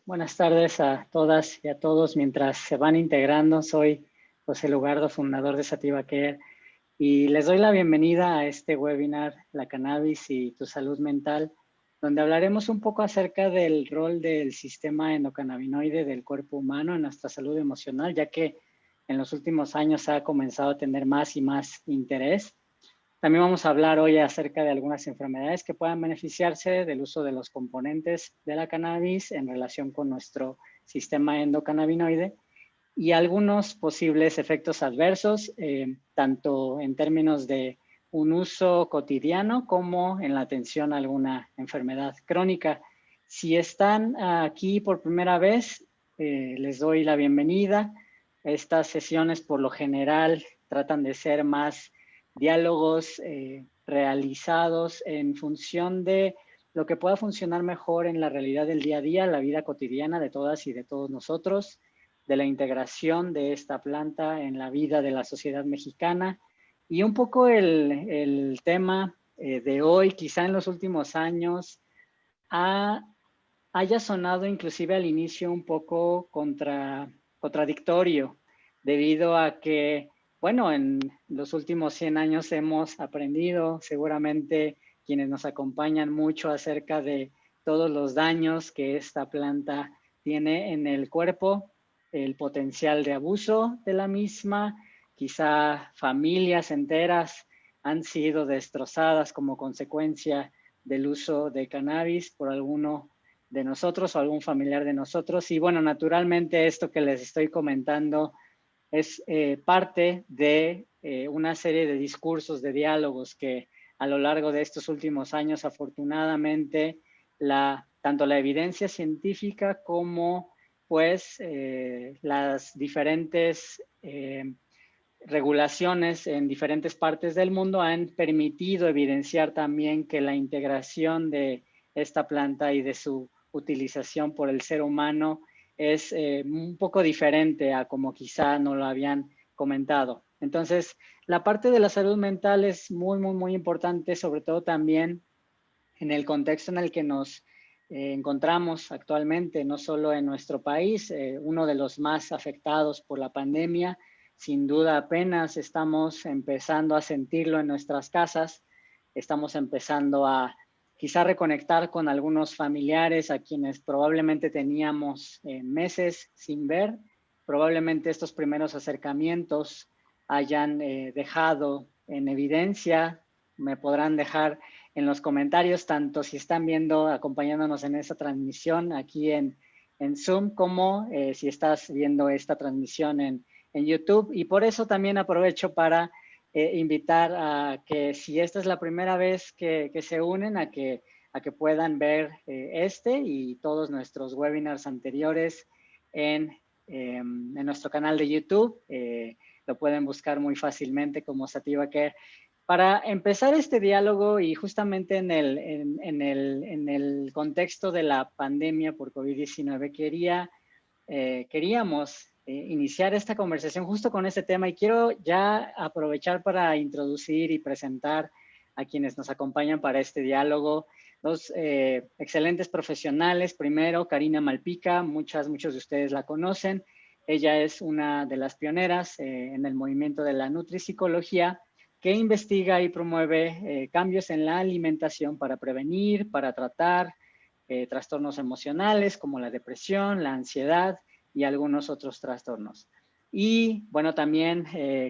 Buenas tardes a todas y a todos. Mientras se van integrando, soy José Lugardo, fundador de Sativa Care, y les doy la bienvenida a este webinar, La Cannabis y tu Salud Mental, donde hablaremos un poco acerca del rol del sistema endocannabinoide del cuerpo humano en nuestra salud emocional, ya que en los últimos años ha comenzado a tener más y más interés. También vamos a hablar hoy acerca de algunas enfermedades que puedan beneficiarse del uso de los componentes de la cannabis en relación con nuestro sistema endocannabinoide y algunos posibles efectos adversos, tanto en términos de un uso cotidiano como en la atención a alguna enfermedad crónica. Si están aquí por primera vez, les doy la bienvenida. Estas sesiones por lo general tratan de ser más diálogos realizados en función de lo que pueda funcionar mejor en la realidad del día a día, la vida cotidiana de todas y de todos nosotros, de la integración de esta planta en la vida de la sociedad mexicana. Y un poco el tema de hoy, quizá en los últimos años, haya sonado inclusive al inicio un poco contradictorio, debido a que, bueno, en los últimos 100 años hemos aprendido, seguramente quienes nos acompañan, mucho acerca de todos los daños que esta planta tiene en el cuerpo, el potencial de abuso de la misma, quizá familias enteras han sido destrozadas como consecuencia del uso de cannabis por alguno de nosotros o algún familiar de nosotros. Y bueno, naturalmente esto que les estoy comentando es parte de una serie de discursos, de diálogos que a lo largo de estos últimos años, afortunadamente, tanto la evidencia científica como pues las diferentes regulaciones en diferentes partes del mundo han permitido evidenciar también que la integración de esta planta y de su utilización por el ser humano es un poco diferente a como quizá no lo habían comentado. Entonces, la parte de la salud mental es muy importante, sobre todo también en el contexto en el que nos encontramos actualmente, no solo en nuestro país, uno de los más afectados por la pandemia. Sin duda, apenas estamos empezando a sentirlo en nuestras casas, estamos empezando a quizá reconectar con algunos familiares a quienes probablemente teníamos meses sin ver. Probablemente estos primeros acercamientos hayan dejado en evidencia, me podrán dejar en los comentarios, tanto si están viendo, acompañándonos en esta transmisión aquí en Zoom, como si estás viendo esta transmisión en YouTube. Y por eso también aprovecho para invitar a que si esta es la primera vez que se unen, a que puedan ver este y todos nuestros webinars anteriores en nuestro canal de YouTube. Lo pueden buscar muy fácilmente como Sativa Care. Para empezar este diálogo y justamente en el contexto de la pandemia por COVID-19, queríamos iniciar esta conversación justo con este tema, y quiero ya aprovechar para introducir y presentar a quienes nos acompañan para este diálogo. Dos excelentes profesionales. Primero, Karina Malpica, muchos de ustedes la conocen. Ella es una de las pioneras en el movimiento de la nutripsicología, que investiga y promueve cambios en la alimentación para prevenir, para tratar trastornos emocionales como la depresión, la ansiedad y algunos otros trastornos. Y bueno, también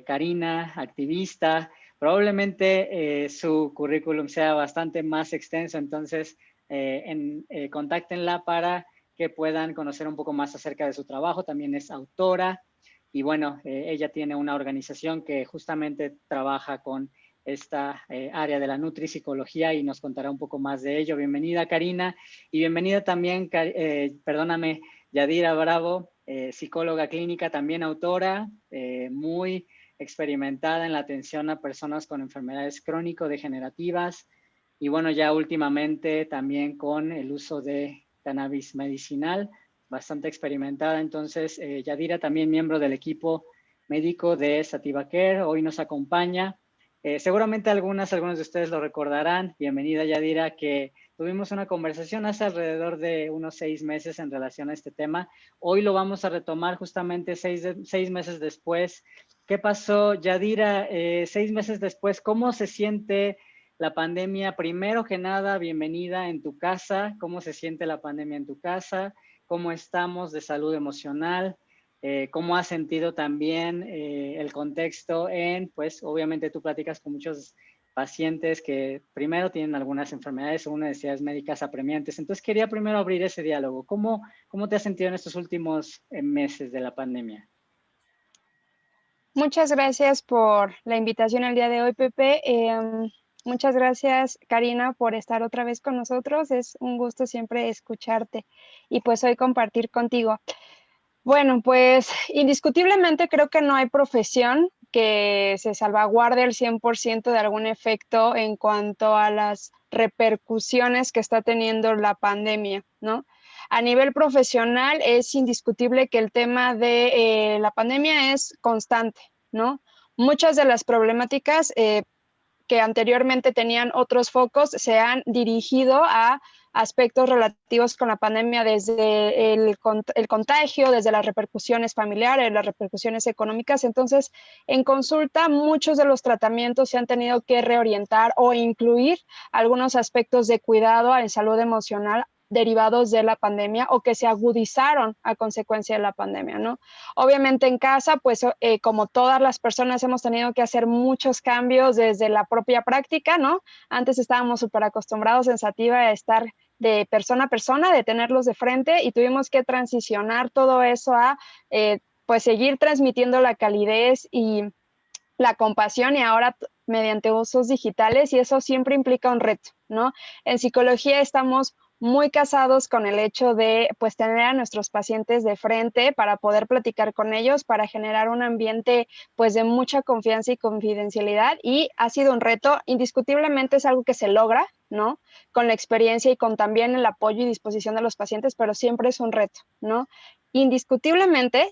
Karina, activista, probablemente su currículum sea bastante más extenso, entonces contáctenla para que puedan conocer un poco más acerca de su trabajo. También es autora y bueno, ella tiene una organización que justamente trabaja con esta área de la nutripsicología y nos contará un poco más de ello. Bienvenida, Karina, y bienvenida también, perdóname, Yadira Bravo, psicóloga clínica, también autora, muy experimentada en la atención a personas con enfermedades crónico-degenerativas y bueno, ya últimamente también con el uso de cannabis medicinal, bastante experimentada. Entonces, Yadira, también miembro del equipo médico de Sativa Care, hoy nos acompaña. Seguramente algunos de ustedes lo recordarán. Bienvenida, Yadira, que tuvimos una conversación hace alrededor de unos 6 meses en relación a este tema. Hoy lo vamos a retomar justamente 6 meses después. ¿Qué pasó, Yadira? 6 meses después, ¿cómo se siente la pandemia? Primero que nada, bienvenida en tu casa. ¿Cómo se siente la pandemia en tu casa? ¿Cómo estamos de salud emocional? ¿Cómo has sentido también el contexto en, pues obviamente tú platicas con muchos pacientes que primero tienen algunas enfermedades o necesidades médicas apremiantes? Entonces quería primero abrir ese diálogo. ¿Cómo te has sentido en estos últimos meses de la pandemia? Muchas gracias por la invitación el día de hoy, Pepe. Muchas gracias, Karina, por estar otra vez con nosotros. Es un gusto siempre escucharte y pues hoy compartir contigo. Bueno, pues indiscutiblemente creo que no hay profesión que se salvaguarde al 100% de algún efecto en cuanto a las repercusiones que está teniendo la pandemia, ¿no? A nivel profesional es indiscutible que el tema de la pandemia es constante, ¿no? Muchas de las problemáticas que anteriormente tenían otros focos se han dirigido a aspectos relativos con la pandemia, desde el contagio, desde las repercusiones familiares, las repercusiones económicas. Entonces, en consulta, muchos de los tratamientos se han tenido que reorientar o incluir algunos aspectos de cuidado en salud emocional derivados de la pandemia o que se agudizaron a consecuencia de la pandemia, ¿no? Obviamente en casa, pues como todas las personas hemos tenido que hacer muchos cambios desde la propia práctica, ¿no? Antes estábamos súper acostumbrados en Sativa a estar de persona a persona, de tenerlos de frente, y tuvimos que transicionar todo eso a pues seguir transmitiendo la calidez y la compasión, y ahora mediante usos digitales, y eso siempre implica un reto, ¿no? En psicología estamos muy casados con el hecho de pues tener a nuestros pacientes de frente para poder platicar con ellos, para generar un ambiente pues de mucha confianza y confidencialidad, y ha sido un reto. Indiscutiblemente es algo que se logra, ¿no? Con la experiencia y con también el apoyo y disposición de los pacientes, pero siempre es un reto, ¿no? Indiscutiblemente,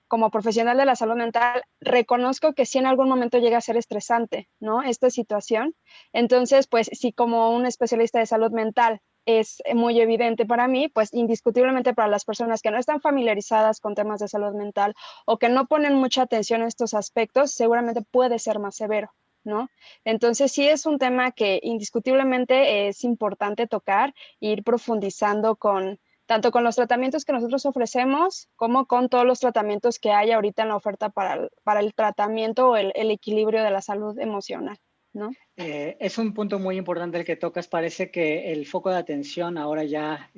como profesional de la salud mental, reconozco que sí en algún momento llega a ser estresante, ¿no? Esta situación. Entonces, pues sí, como un especialista de salud mental es muy evidente para mí, pues indiscutiblemente para las personas que no están familiarizadas con temas de salud mental o que no ponen mucha atención a estos aspectos, seguramente puede ser más severo, ¿no? Entonces sí es un tema que indiscutiblemente es importante tocar e ir profundizando tanto con los tratamientos que nosotros ofrecemos como con todos los tratamientos que hay ahorita en la oferta para el tratamiento o el equilibrio de la salud emocional, ¿no? Es un punto muy importante el que tocas. Parece que el foco de atención ahora ya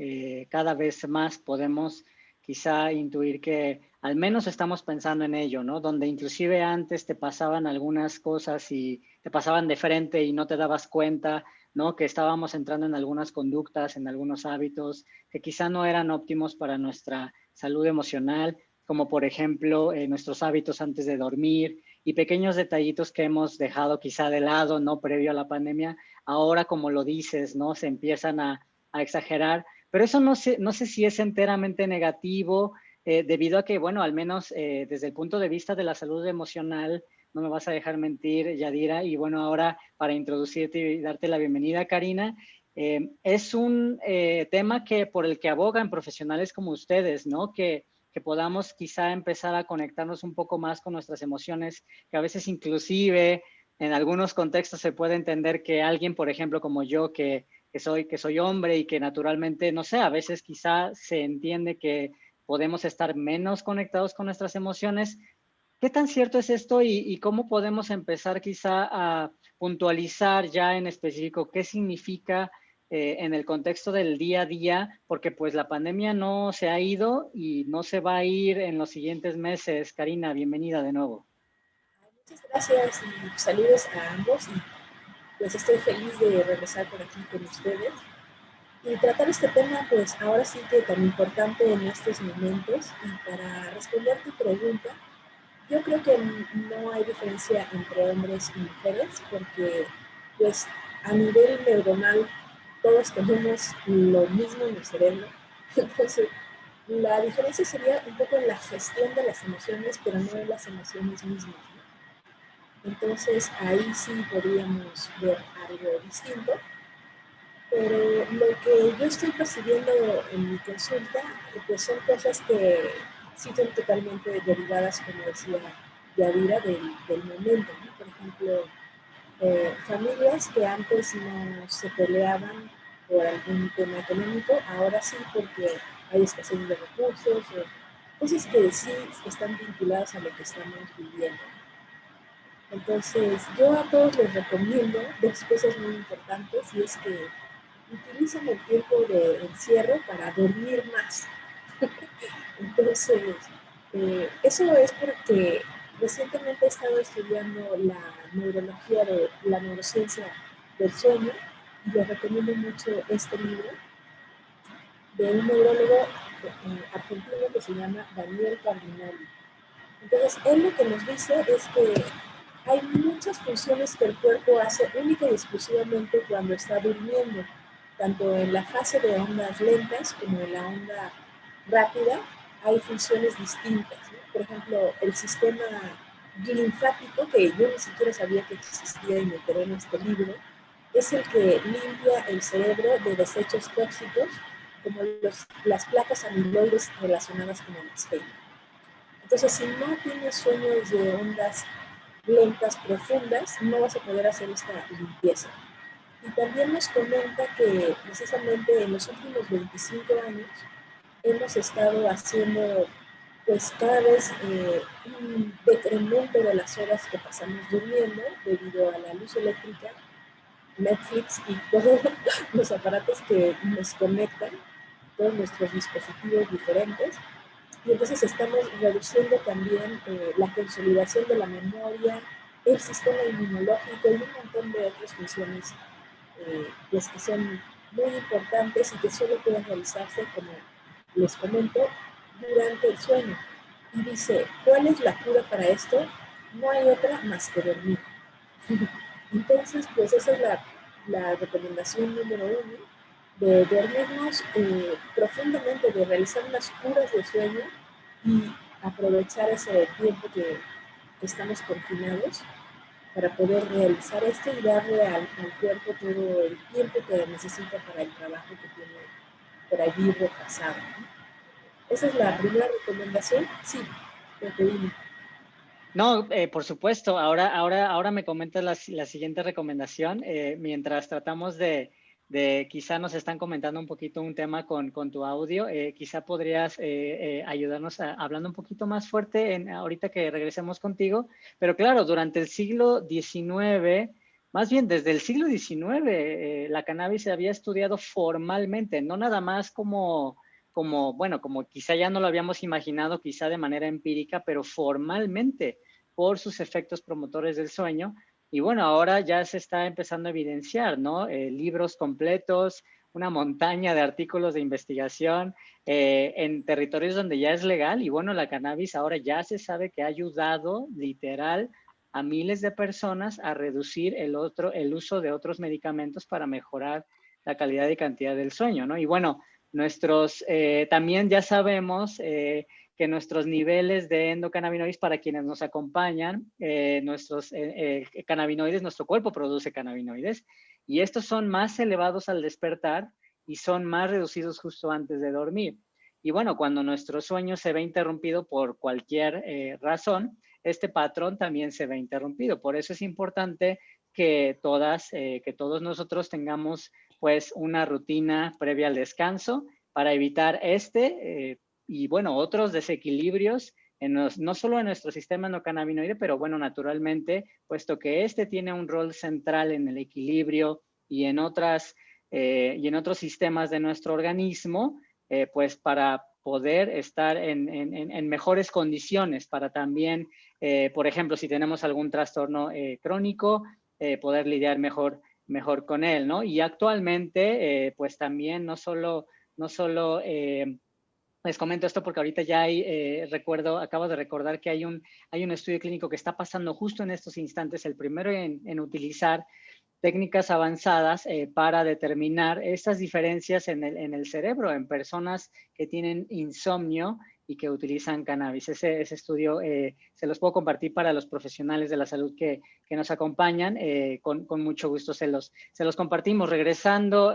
cada vez más podemos quizá intuir que al menos estamos pensando en ello, ¿no? Donde inclusive antes te pasaban algunas cosas y te pasaban de frente y no te dabas cuenta, ¿no? Que estábamos entrando en algunas conductas, en algunos hábitos que quizá no eran óptimos para nuestra salud emocional, como por ejemplo nuestros hábitos antes de dormir, y pequeños detallitos que hemos dejado quizá de lado, ¿no? Previo a la pandemia, ahora como lo dices, ¿no? Se empiezan a exagerar, pero eso no sé si es enteramente negativo, debido a que, bueno, al menos desde el punto de vista de la salud emocional, no me vas a dejar mentir, Yadira, y bueno, ahora para introducirte y darte la bienvenida, Karina, es un tema que por el que abogan profesionales como ustedes, ¿no? Que podamos quizá empezar a conectarnos un poco más con nuestras emociones, que a veces inclusive en algunos contextos se puede entender que alguien, por ejemplo, como yo, que soy hombre y que naturalmente, no sé, a veces quizá se entiende que podemos estar menos conectados con nuestras emociones. ¿Qué tan cierto es esto y cómo podemos empezar quizá a puntualizar ya en específico qué significa en el contexto del día a día? Porque pues la pandemia no se ha ido y no se va a ir en los siguientes meses. Karina, bienvenida de nuevo. Muchas gracias y saludos a ambos. Y pues estoy feliz de regresar por aquí con ustedes y tratar este tema, pues ahora sí que tan importante en estos momentos. Y para responder tu pregunta, yo creo que no hay diferencia entre hombres y mujeres, porque pues a nivel neuronal todos tenemos lo mismo en el cerebro. Entonces, la diferencia sería un poco en la gestión de las emociones, pero no en las emociones mismas, ¿no? Entonces ahí sí podríamos ver algo distinto. pero lo que yo estoy percibiendo en mi consulta, pues son cosas que sí son totalmente derivadas, como decía Yadira, del momento, ¿no? Por ejemplo, familias que antes no se peleaban por algún tema económico, ahora sí porque hay escasez de recursos, o cosas que sí están vinculadas a lo que estamos viviendo. Entonces, yo a todos les recomiendo dos cosas muy importantes, y es que utilicen el tiempo de encierro para dormir más. Entonces, eso es porque recientemente he estado estudiando la neurología de la neurociencia del sueño, y les recomiendo mucho este libro de un neurólogo argentino que se llama Daniel Cardinali. Entonces, él lo que nos dice es que hay muchas funciones que el cuerpo hace única y exclusivamente cuando está durmiendo, tanto en la fase de ondas lentas como en la onda rápida. Hay funciones distintas, ¿no? Por ejemplo, el sistema linfático, que yo ni siquiera sabía que existía y me enteré en este libro, es el que limpia el cerebro de desechos tóxicos, como las placas amiloides relacionadas con el Alzheimer. Entonces, si no tienes sueños de ondas lentas profundas, no vas a poder hacer esta limpieza. Y también nos comenta que precisamente en los últimos 25 años hemos estado haciendo pues cada vez un decremento de las horas que pasamos durmiendo debido a la luz eléctrica, Netflix y todos los aparatos que nos conectan, todos nuestros dispositivos diferentes. Y entonces estamos reduciendo también la consolidación de la memoria, el sistema inmunológico y un montón de otras funciones pues que son muy importantes y que solo pueden realizarse, como les comento, durante el sueño. Y dice, ¿cuál es la cura para esto? No hay otra más que dormir. Entonces, pues esa es la recomendación número 1, de dormirnos profundamente, de realizar unas curas de sueño y aprovechar ese tiempo que estamos confinados para poder realizar esto y darle al cuerpo todo el tiempo que necesita para el trabajo que tiene por allí repasado, ¿no? Esa es la primera recomendación. Sí, te pedimos. No, por supuesto. Ahora me comentas la siguiente recomendación. Mientras tratamos de quizá nos están comentando un poquito un tema con tu audio, quizá podrías ayudarnos hablando un poquito más fuerte ahorita que regresemos contigo. Pero claro, durante el siglo XIX, más bien desde el siglo XIX, la cannabis se había estudiado formalmente, no nada más como quizá ya no lo habíamos imaginado, quizá de manera empírica, pero formalmente por sus efectos promotores del sueño. Y bueno, ahora ya se está empezando a evidenciar, ¿no? Libros completos, una montaña de artículos de investigación en territorios donde ya es legal. Y bueno, la cannabis ahora ya se sabe que ha ayudado literal a miles de personas a reducir el uso de otros medicamentos para mejorar la calidad y cantidad del sueño, ¿no? Y bueno, también ya sabemos que nuestros niveles de endocannabinoides, para quienes nos acompañan, nuestros cannabinoides, nuestro cuerpo produce cannabinoides, y estos son más elevados al despertar y son más reducidos justo antes de dormir. Y bueno, cuando nuestro sueño se ve interrumpido por cualquier razón, este patrón también se ve interrumpido. Por eso es importante que todos nosotros tengamos pues una rutina previa al descanso para evitar y bueno, otros desequilibrios no solo en nuestro sistema endocannabinoide, pero bueno, naturalmente, puesto que tiene un rol central en el equilibrio y en otros sistemas de nuestro organismo, pues para poder estar en mejores condiciones, para también, por ejemplo, si tenemos algún trastorno crónico, poder lidiar mejor con él, ¿no? Y actualmente, pues también no solo les comento esto porque ahorita ya acabo de recordar que hay un estudio clínico que está pasando justo en estos instantes, el primero en utilizar técnicas avanzadas para determinar estas diferencias en el cerebro, en personas que tienen insomnio y que utilizan cannabis. Ese estudio se los puedo compartir para los profesionales de la salud que nos acompañan. Con mucho gusto se los compartimos. Regresando,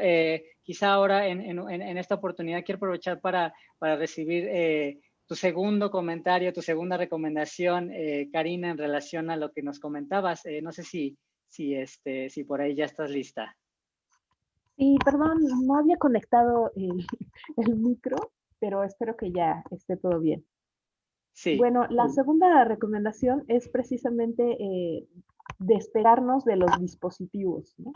quizá ahora en esta oportunidad quiero aprovechar para recibir tu segundo comentario, tu segunda recomendación, Karina, en relación a lo que nos comentabas. No sé si por ahí ya estás lista. Sí, perdón, no había conectado el micro, pero espero que ya esté todo bien. Sí. Bueno, la segunda recomendación es precisamente despegarnos de los dispositivos, ¿no?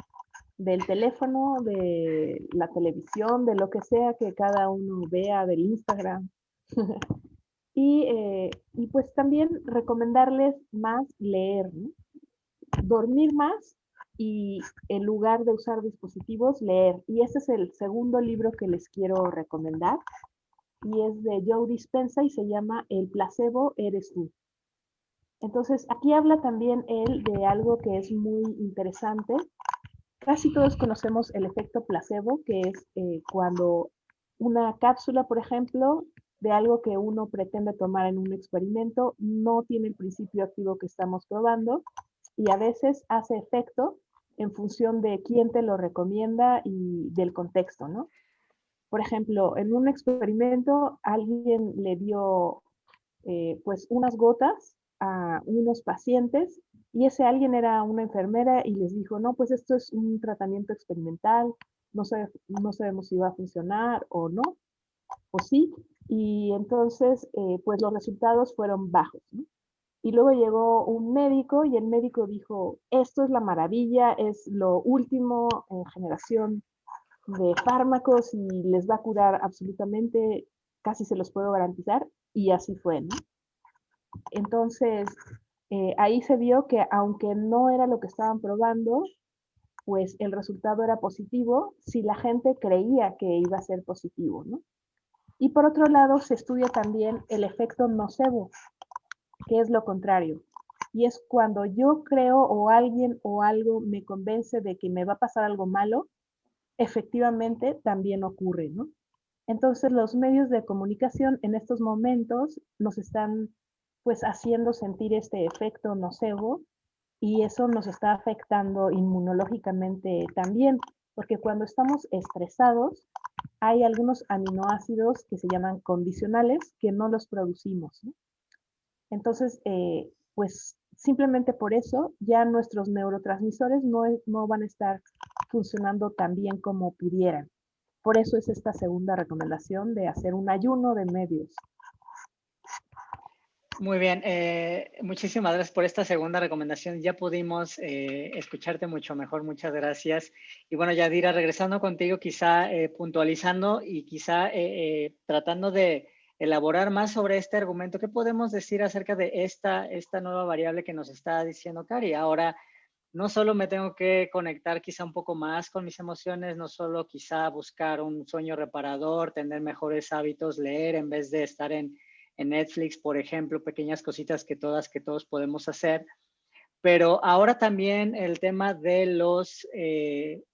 Del teléfono, de la televisión, de lo que sea que cada uno vea, del Instagram. Y pues también recomendarles más leer, ¿no? Dormir más y en lugar de usar dispositivos, leer. Y ese es el segundo libro que les quiero recomendar y es de Joe Dispenza y se llama El placebo eres tú. Entonces, aquí habla también él de algo que es muy interesante. Casi todos conocemos el efecto placebo, que es cuando una cápsula, por ejemplo, de algo que uno pretende tomar en un experimento, no tiene el principio activo que estamos probando y a veces hace efecto en función de quién te lo recomienda y del contexto, ¿no? Por ejemplo, en un experimento alguien le dio pues unas gotas a unos pacientes y ese alguien era una enfermera y les dijo, no, pues esto es un tratamiento experimental, no sabemos si va a funcionar o no, o sí, y entonces pues los resultados fueron bajos, ¿no? Y luego llegó un médico y el médico dijo, esto es la maravilla, es lo último en generación de fármacos y les va a curar absolutamente, casi se los puedo garantizar, y así fue, ¿no? Entonces, ahí se vio que aunque no era lo que estaban probando, pues el resultado era positivo si la gente creía que iba a ser positivo, ¿no? Y por otro lado, se estudia también el efecto nocebo, que es lo contrario. Y es cuando yo creo o alguien o algo me convence de que me va a pasar algo malo, efectivamente también ocurre, ¿no? Entonces los medios de comunicación en estos momentos nos están pues haciendo sentir este efecto nocebo y eso nos está afectando inmunológicamente también, porque cuando estamos estresados hay algunos aminoácidos que se llaman condicionales que no los producimos, ¿no? Entonces, pues simplemente por eso ya nuestros neurotransmisores no van a estar funcionando tan bien como pudieran. Por eso es esta segunda recomendación de hacer un ayuno de medios. Muy bien, muchísimas gracias por esta segunda recomendación. Ya pudimos escucharte mucho mejor, muchas gracias. Y bueno, Yadira, regresando contigo, quizá puntualizando y quizá tratando de elaborar más sobre este argumento, ¿qué podemos decir acerca de esta nueva variable que nos está diciendo Cari? Ahora, no solo me tengo que conectar quizá un poco más con mis emociones, no solo quizá buscar un sueño reparador, tener mejores hábitos, leer en vez de estar en Netflix, por ejemplo, pequeñas cositas que todos podemos hacer. Pero ahora también el tema de los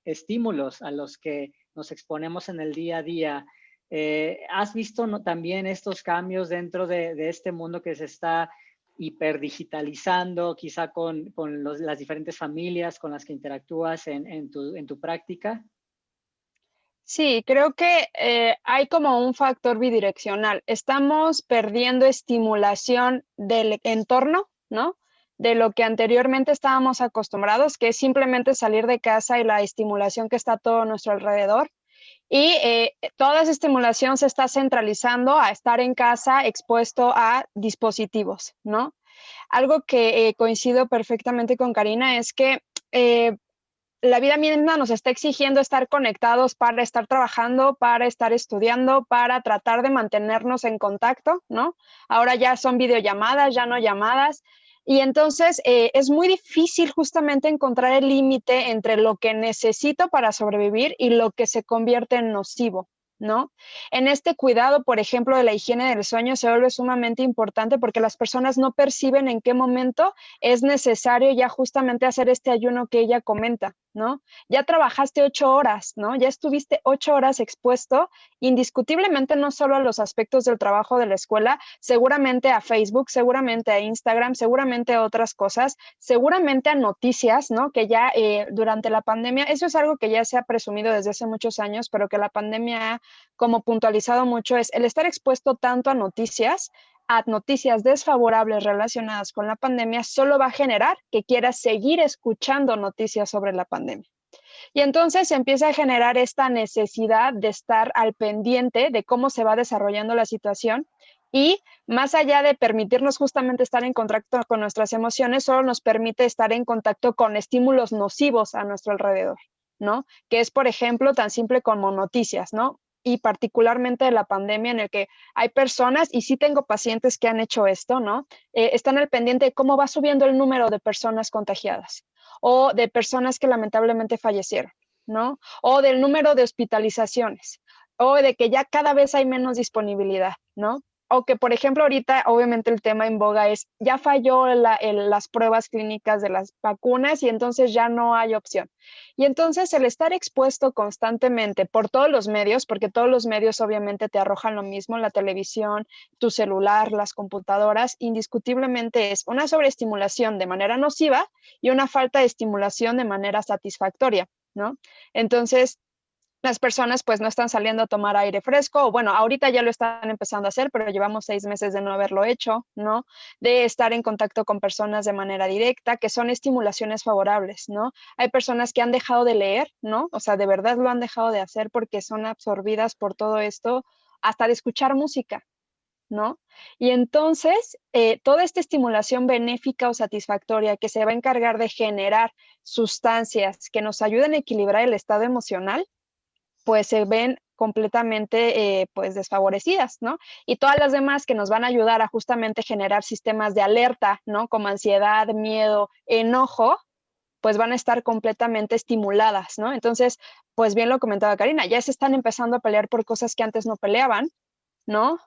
estímulos a los que nos exponemos en el día a día. ¿Has visto también estos cambios dentro de este mundo que se está hiperdigitalizando, quizá con las diferentes familias con las que interactúas en tu práctica? Sí, creo que hay como un factor bidireccional. Estamos perdiendo estimulación del entorno, ¿no? De lo que anteriormente estábamos acostumbrados, que es simplemente salir de casa y la estimulación que está a todo nuestro alrededor. Y toda esa estimulación se está centralizando a estar en casa expuesto a dispositivos, ¿no? Algo que coincido perfectamente con Karina es que la vida misma nos está exigiendo estar conectados para estar trabajando, para estar estudiando, para tratar de mantenernos en contacto, ¿no? Ahora ya son videollamadas, ya no llamadas. Y entonces es muy difícil justamente encontrar el límite entre lo que necesito para sobrevivir y lo que se convierte en nocivo, ¿no? En este cuidado, por ejemplo, de la higiene del sueño se vuelve sumamente importante porque las personas no perciben en qué momento es necesario ya justamente hacer este ayuno que ella comenta, ¿no? Ya trabajaste 8 horas, ¿no? Ya estuviste 8 horas expuesto indiscutiblemente no solo a los aspectos del trabajo de la escuela, seguramente a Facebook, seguramente a Instagram, seguramente a otras cosas, seguramente a noticias, ¿no? Que ya durante la pandemia, eso es algo que ya se ha presumido desde hace muchos años, pero que la pandemia ha como puntualizado mucho, es el estar expuesto tanto a noticias desfavorables relacionadas con la pandemia, solo va a generar que quieras seguir escuchando noticias sobre la pandemia. Y entonces se empieza a generar esta necesidad de estar al pendiente de cómo se va desarrollando la situación y más allá de permitirnos justamente estar en contacto con nuestras emociones, solo nos permite estar en contacto con estímulos nocivos a nuestro alrededor, ¿no? Que es, por ejemplo, tan simple como noticias, ¿no? Y particularmente de la pandemia en el que hay personas, y sí tengo pacientes que han hecho esto, ¿no? Están al pendiente de cómo va subiendo el número de personas contagiadas o de personas que lamentablemente fallecieron, ¿no? O del número de hospitalizaciones, o de que ya cada vez hay menos disponibilidad, ¿no? O que, por ejemplo, ahorita obviamente el tema en boga es, ya falló las pruebas clínicas de las vacunas y entonces ya no hay opción. Y entonces el estar expuesto constantemente por todos los medios, porque todos los medios obviamente te arrojan lo mismo, la televisión, tu celular, las computadoras, indiscutiblemente es una sobreestimulación de manera nociva y una falta de estimulación de manera satisfactoria, ¿no? Entonces, las personas pues no están saliendo a tomar aire fresco, o bueno, ahorita ya lo están empezando a hacer, pero llevamos 6 meses de no haberlo hecho, ¿no? De estar en contacto con personas de manera directa, que son estimulaciones favorables, ¿no? Hay personas que han dejado de leer, ¿no? O sea, de verdad lo han dejado de hacer porque son absorbidas por todo esto, hasta de escuchar música, ¿no? Y entonces, toda esta estimulación benéfica o satisfactoria que se va a encargar de generar sustancias que nos ayuden a equilibrar el estado emocional, pues se ven completamente pues desfavorecidas, ¿no? Y todas las demás que nos van a ayudar a justamente generar sistemas de alerta, ¿no? Como ansiedad, miedo, enojo, pues van a estar completamente estimuladas, ¿no? Entonces, pues bien lo comentaba Karina, ya se están empezando a pelear por cosas que antes no peleaban, ¿no?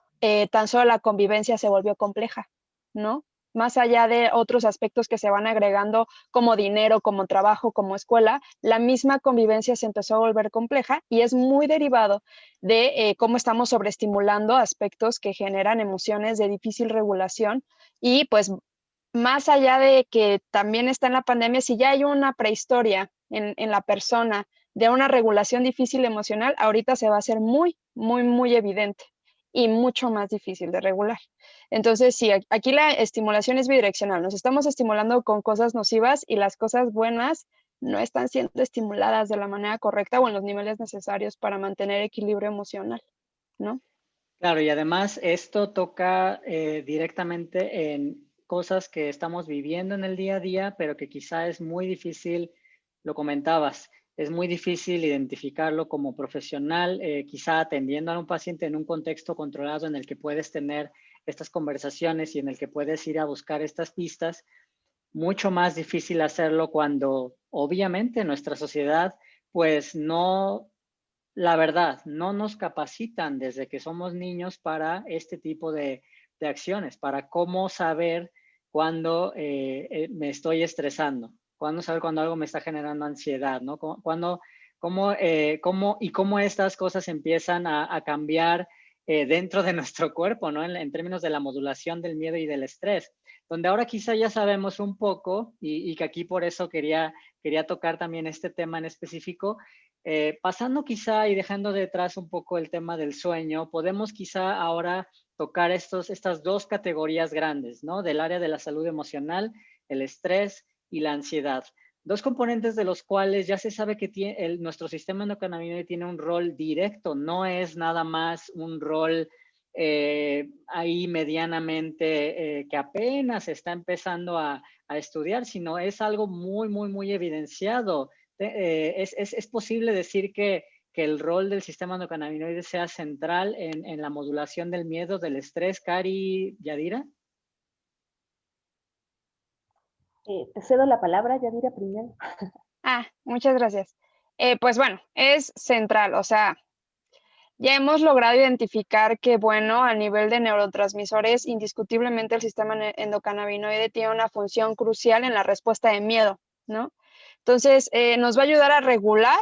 Tan solo la convivencia se volvió compleja, ¿no? Más allá de otros aspectos que se van agregando como dinero, como trabajo, como escuela, la misma convivencia se empezó a volver compleja y es muy derivado de cómo estamos sobreestimulando aspectos que generan emociones de difícil regulación y pues más allá de que también está en la pandemia, si ya hay una prehistoria en la persona de una regulación difícil emocional, ahorita se va a hacer muy, muy, muy evidente y mucho más difícil de regular. Entonces, sí, aquí la estimulación es bidireccional. Nos estamos estimulando con cosas nocivas y las cosas buenas no están siendo estimuladas de la manera correcta o en los niveles necesarios para mantener equilibrio emocional, ¿no? Claro, y además esto toca directamente en cosas que estamos viviendo en el día a día, pero que quizá es muy difícil, lo comentabas, es muy difícil identificarlo como profesional, quizá atendiendo a un paciente en un contexto controlado en el que puedes tener estas conversaciones y en el que puedes ir a buscar estas pistas. Mucho más difícil hacerlo cuando obviamente nuestra sociedad pues no, la verdad, no nos capacitan desde que somos niños para este tipo de acciones, para cómo saber cuándo me estoy estresando, cuándo saber cuándo algo me está generando ansiedad, ¿no? Cómo estas cosas empiezan a cambiar dentro de nuestro cuerpo, ¿no? En términos de la modulación del miedo y del estrés, donde ahora quizá ya sabemos un poco y que aquí por eso quería tocar también este tema en específico. Pasando quizá y dejando detrás un poco el tema del sueño, podemos quizá ahora tocar estas dos categorías grandes, ¿no? Del área de la salud emocional, el estrés y la ansiedad. Dos componentes de los cuales ya se sabe que nuestro sistema endocannabinoide tiene un rol directo, no es nada más un rol ahí medianamente que apenas se está empezando a estudiar, sino es algo muy, muy, muy evidenciado. Es posible decir que el rol del sistema endocannabinoide sea central en la modulación del miedo, del estrés, Cari, Yadira. Te cedo la palabra, Yadira, primero. Muchas gracias. Pues bueno, es central, o sea, Ya hemos logrado identificar que, bueno, a nivel de neurotransmisores, indiscutiblemente el sistema endocannabinoide tiene una función crucial en la respuesta de miedo, ¿no? Entonces, nos va a ayudar a regular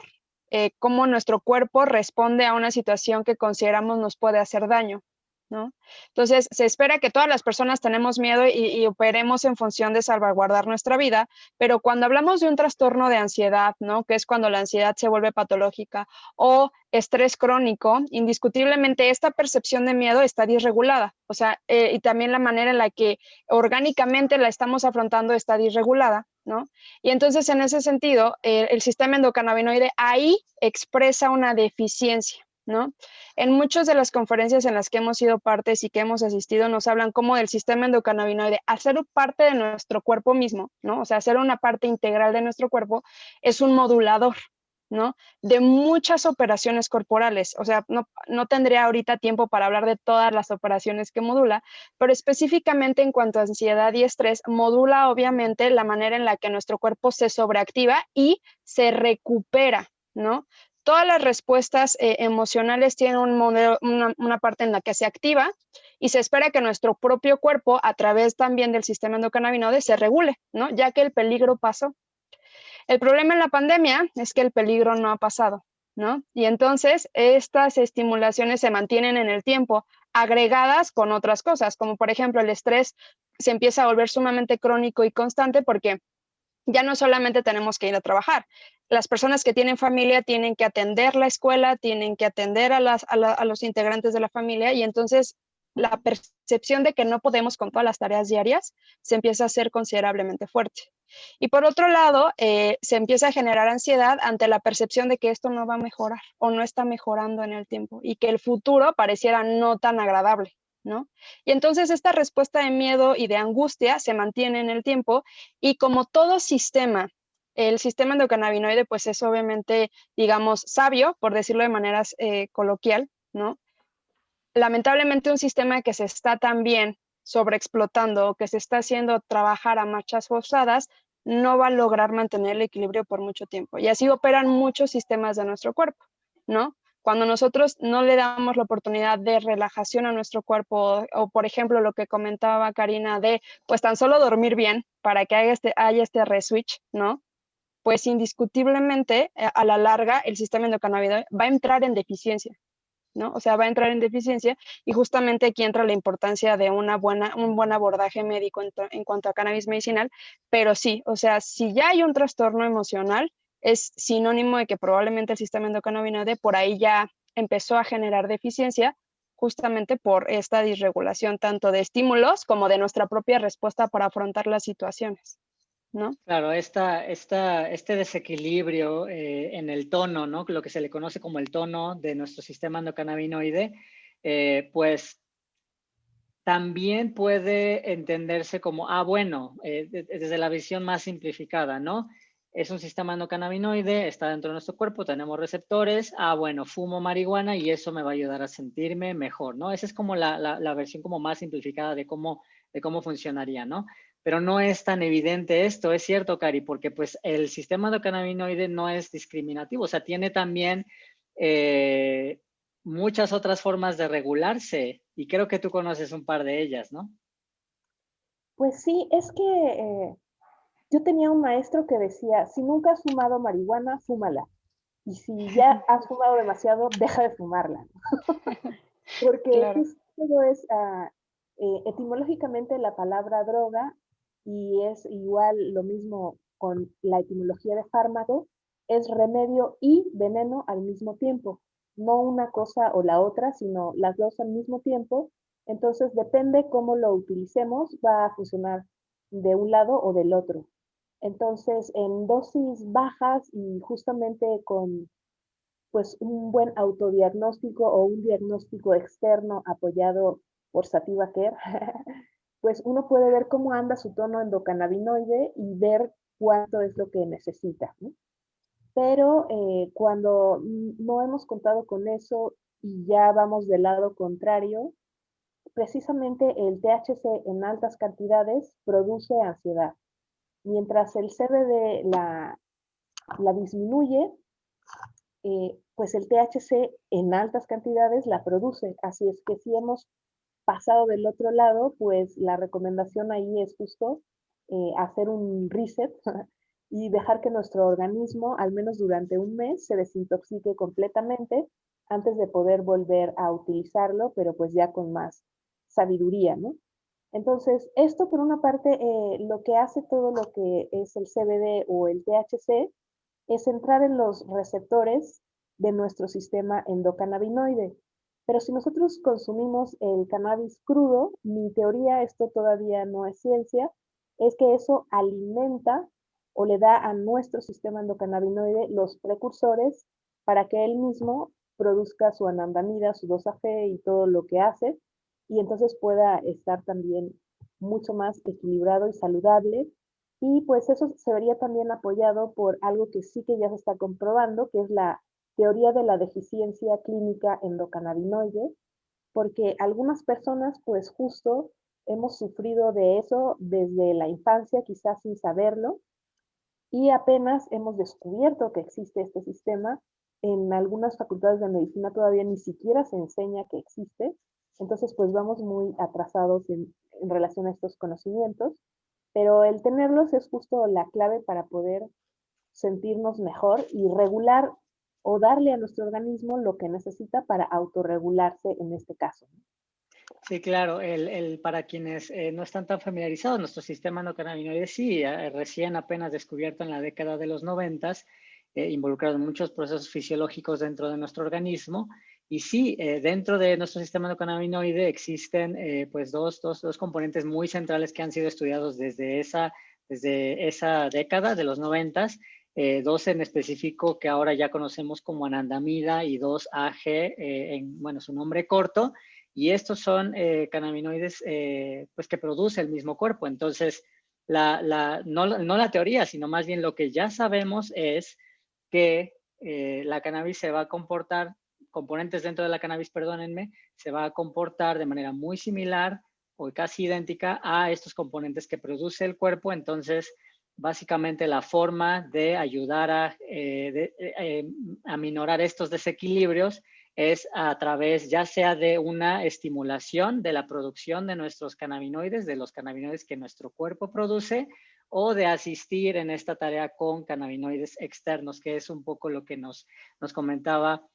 cómo nuestro cuerpo responde a una situación que consideramos nos puede hacer daño, ¿no? Entonces, se espera que todas las personas tenemos miedo y operemos en función de salvaguardar nuestra vida, pero cuando hablamos de un trastorno de ansiedad, ¿no? Que es cuando la ansiedad se vuelve patológica, o estrés crónico, indiscutiblemente esta percepción de miedo está disregulada, o sea, y también la manera en la que orgánicamente la estamos afrontando está disregulada, ¿no? Y entonces, en ese sentido, el sistema endocannabinoide ahí expresa una deficiencia, ¿no? En muchas de las conferencias en las que hemos sido partes y que hemos asistido, nos hablan como del sistema endocannabinoide, hacer parte de nuestro cuerpo mismo, ¿no? O sea, hacer una parte integral de nuestro cuerpo, es un modulador, ¿no? De muchas operaciones corporales. O sea, no tendría ahorita tiempo para hablar de todas las operaciones que modula, pero específicamente en cuanto a ansiedad y estrés, modula obviamente la manera en la que nuestro cuerpo se sobreactiva y se recupera, ¿no? Todas las respuestas emocionales tienen una parte en la que se activa y se espera que nuestro propio cuerpo, a través también del sistema endocannabinoide, se regule, ¿no? Ya que el peligro pasó. El problema en la pandemia es que el peligro no ha pasado, ¿no? Y entonces estas estimulaciones se mantienen en el tiempo, agregadas con otras cosas, como por ejemplo el estrés se empieza a volver sumamente crónico y constante porque ya no solamente tenemos que ir a trabajar. Las personas que tienen familia tienen que atender la escuela, tienen que atender a los integrantes de la familia y entonces la percepción de que no podemos con todas las tareas diarias se empieza a hacer considerablemente fuerte. Y por otro lado, se empieza a generar ansiedad ante la percepción de que esto no va a mejorar o no está mejorando en el tiempo y que el futuro pareciera no tan agradable, ¿no? Y entonces esta respuesta de miedo y de angustia se mantiene en el tiempo y como todo sistema, el sistema endocannabinoide pues es obviamente, digamos, sabio, por decirlo de manera coloquial, ¿no? Lamentablemente un sistema que se está también sobreexplotando o que se está haciendo trabajar a marchas forzadas no va a lograr mantener el equilibrio por mucho tiempo. Y así operan muchos sistemas de nuestro cuerpo, ¿no? Cuando nosotros no le damos la oportunidad de relajación a nuestro cuerpo o por ejemplo, lo que comentaba Karina de, pues tan solo dormir bien para que haya este re-switch, ¿no? Pues indiscutiblemente, a la larga, el sistema endocannabinoide va a entrar en deficiencia, ¿no? O sea, va a entrar en deficiencia y justamente aquí entra la importancia de un buen abordaje médico en cuanto a cannabis medicinal, pero sí, o sea, si ya hay un trastorno emocional, es sinónimo de que probablemente el sistema endocannabinoide por ahí ya empezó a generar deficiencia justamente por esta disregulación tanto de estímulos como de nuestra propia respuesta para afrontar las situaciones, ¿no? Claro, este desequilibrio en el tono, ¿no? Lo que se le conoce como el tono de nuestro sistema endocannabinoide, pues también puede entenderse como, bueno, desde la visión más simplificada, ¿no? Es un sistema endocannabinoide, está dentro de nuestro cuerpo, tenemos receptores, bueno, fumo marihuana y eso me va a ayudar a sentirme mejor, ¿no? Esa es como la versión como más simplificada de cómo funcionaría, ¿no? Pero no es tan evidente esto, es cierto, Cari, porque pues el sistema endocannabinoide no es discriminativo, o sea, tiene también muchas otras formas de regularse y creo que tú conoces un par de ellas, ¿no? Pues sí, es que yo tenía un maestro que decía, si nunca has fumado marihuana, fúmala. Y si ya has fumado demasiado, deja de fumarla. Porque Claro. justo todo es etimológicamente la palabra droga y es igual lo mismo con la etimología de fármaco, es remedio y veneno al mismo tiempo. No una cosa o la otra, sino las dos al mismo tiempo. Entonces depende cómo lo utilicemos, va a funcionar de un lado o del otro. Entonces, en dosis bajas y justamente con pues un buen autodiagnóstico o un diagnóstico externo apoyado por Sativa Care, pues uno puede ver cómo anda su tono endocannabinoide y ver cuánto es lo que necesita, ¿no? Pero cuando no hemos contado con eso y ya vamos del lado contrario, precisamente el THC en altas cantidades produce ansiedad, mientras el CBD la disminuye, pues el THC en altas cantidades la produce. Así es que si hemos pasado del otro lado, pues la recomendación ahí es justo hacer un reset y dejar que nuestro organismo, al menos durante un mes, se desintoxique completamente antes de poder volver a utilizarlo, pero pues ya con más sabiduría, ¿no? Entonces, esto por una parte, lo que hace todo lo que es el CBD o el THC es entrar en los receptores de nuestro sistema endocannabinoide. Pero si nosotros consumimos el cannabis crudo, mi teoría, esto todavía no es ciencia, es que eso alimenta o le da a nuestro sistema endocannabinoide los precursores para que él mismo produzca su anandamida, su 2-AG y todo lo que hace, y entonces pueda estar también mucho más equilibrado y saludable. Y pues eso se vería también apoyado por algo que sí que ya se está comprobando, que es la teoría de la deficiencia clínica endocannabinoide, porque algunas personas pues justo hemos sufrido de eso desde la infancia, quizás sin saberlo, y apenas hemos descubierto que existe este sistema. En algunas facultades de medicina todavía ni siquiera se enseña que existe, entonces pues vamos muy atrasados en relación a estos conocimientos, pero el tenerlos es justo la clave para poder sentirnos mejor y regular o darle a nuestro organismo lo que necesita para autorregularse en este caso. Sí, claro. Para quienes no están tan familiarizados, nuestro sistema endocannabinoide sí, recién apenas descubierto en la década de los 90, involucrado en muchos procesos fisiológicos dentro de nuestro organismo. Y sí, dentro de nuestro sistema endocannabinoide existen pues dos componentes muy centrales que han sido estudiados desde esa década de los 90. Dos en específico que ahora ya conocemos como anandamida y 2-AG, bueno, su nombre corto. Y estos son cannabinoides pues que produce el mismo cuerpo. Entonces, no la teoría, sino más bien lo que ya sabemos es que la cannabis se va a comportar, componentes dentro de la cannabis, perdónenme, se va a comportar de manera muy similar o casi idéntica a estos componentes que produce el cuerpo. Entonces, básicamente la forma de ayudar a minorar estos desequilibrios es a través ya sea de una estimulación de la producción de nuestros cannabinoides, de los cannabinoides que nuestro cuerpo produce, o de asistir en esta tarea con cannabinoides externos, que es un poco lo que nos comentaba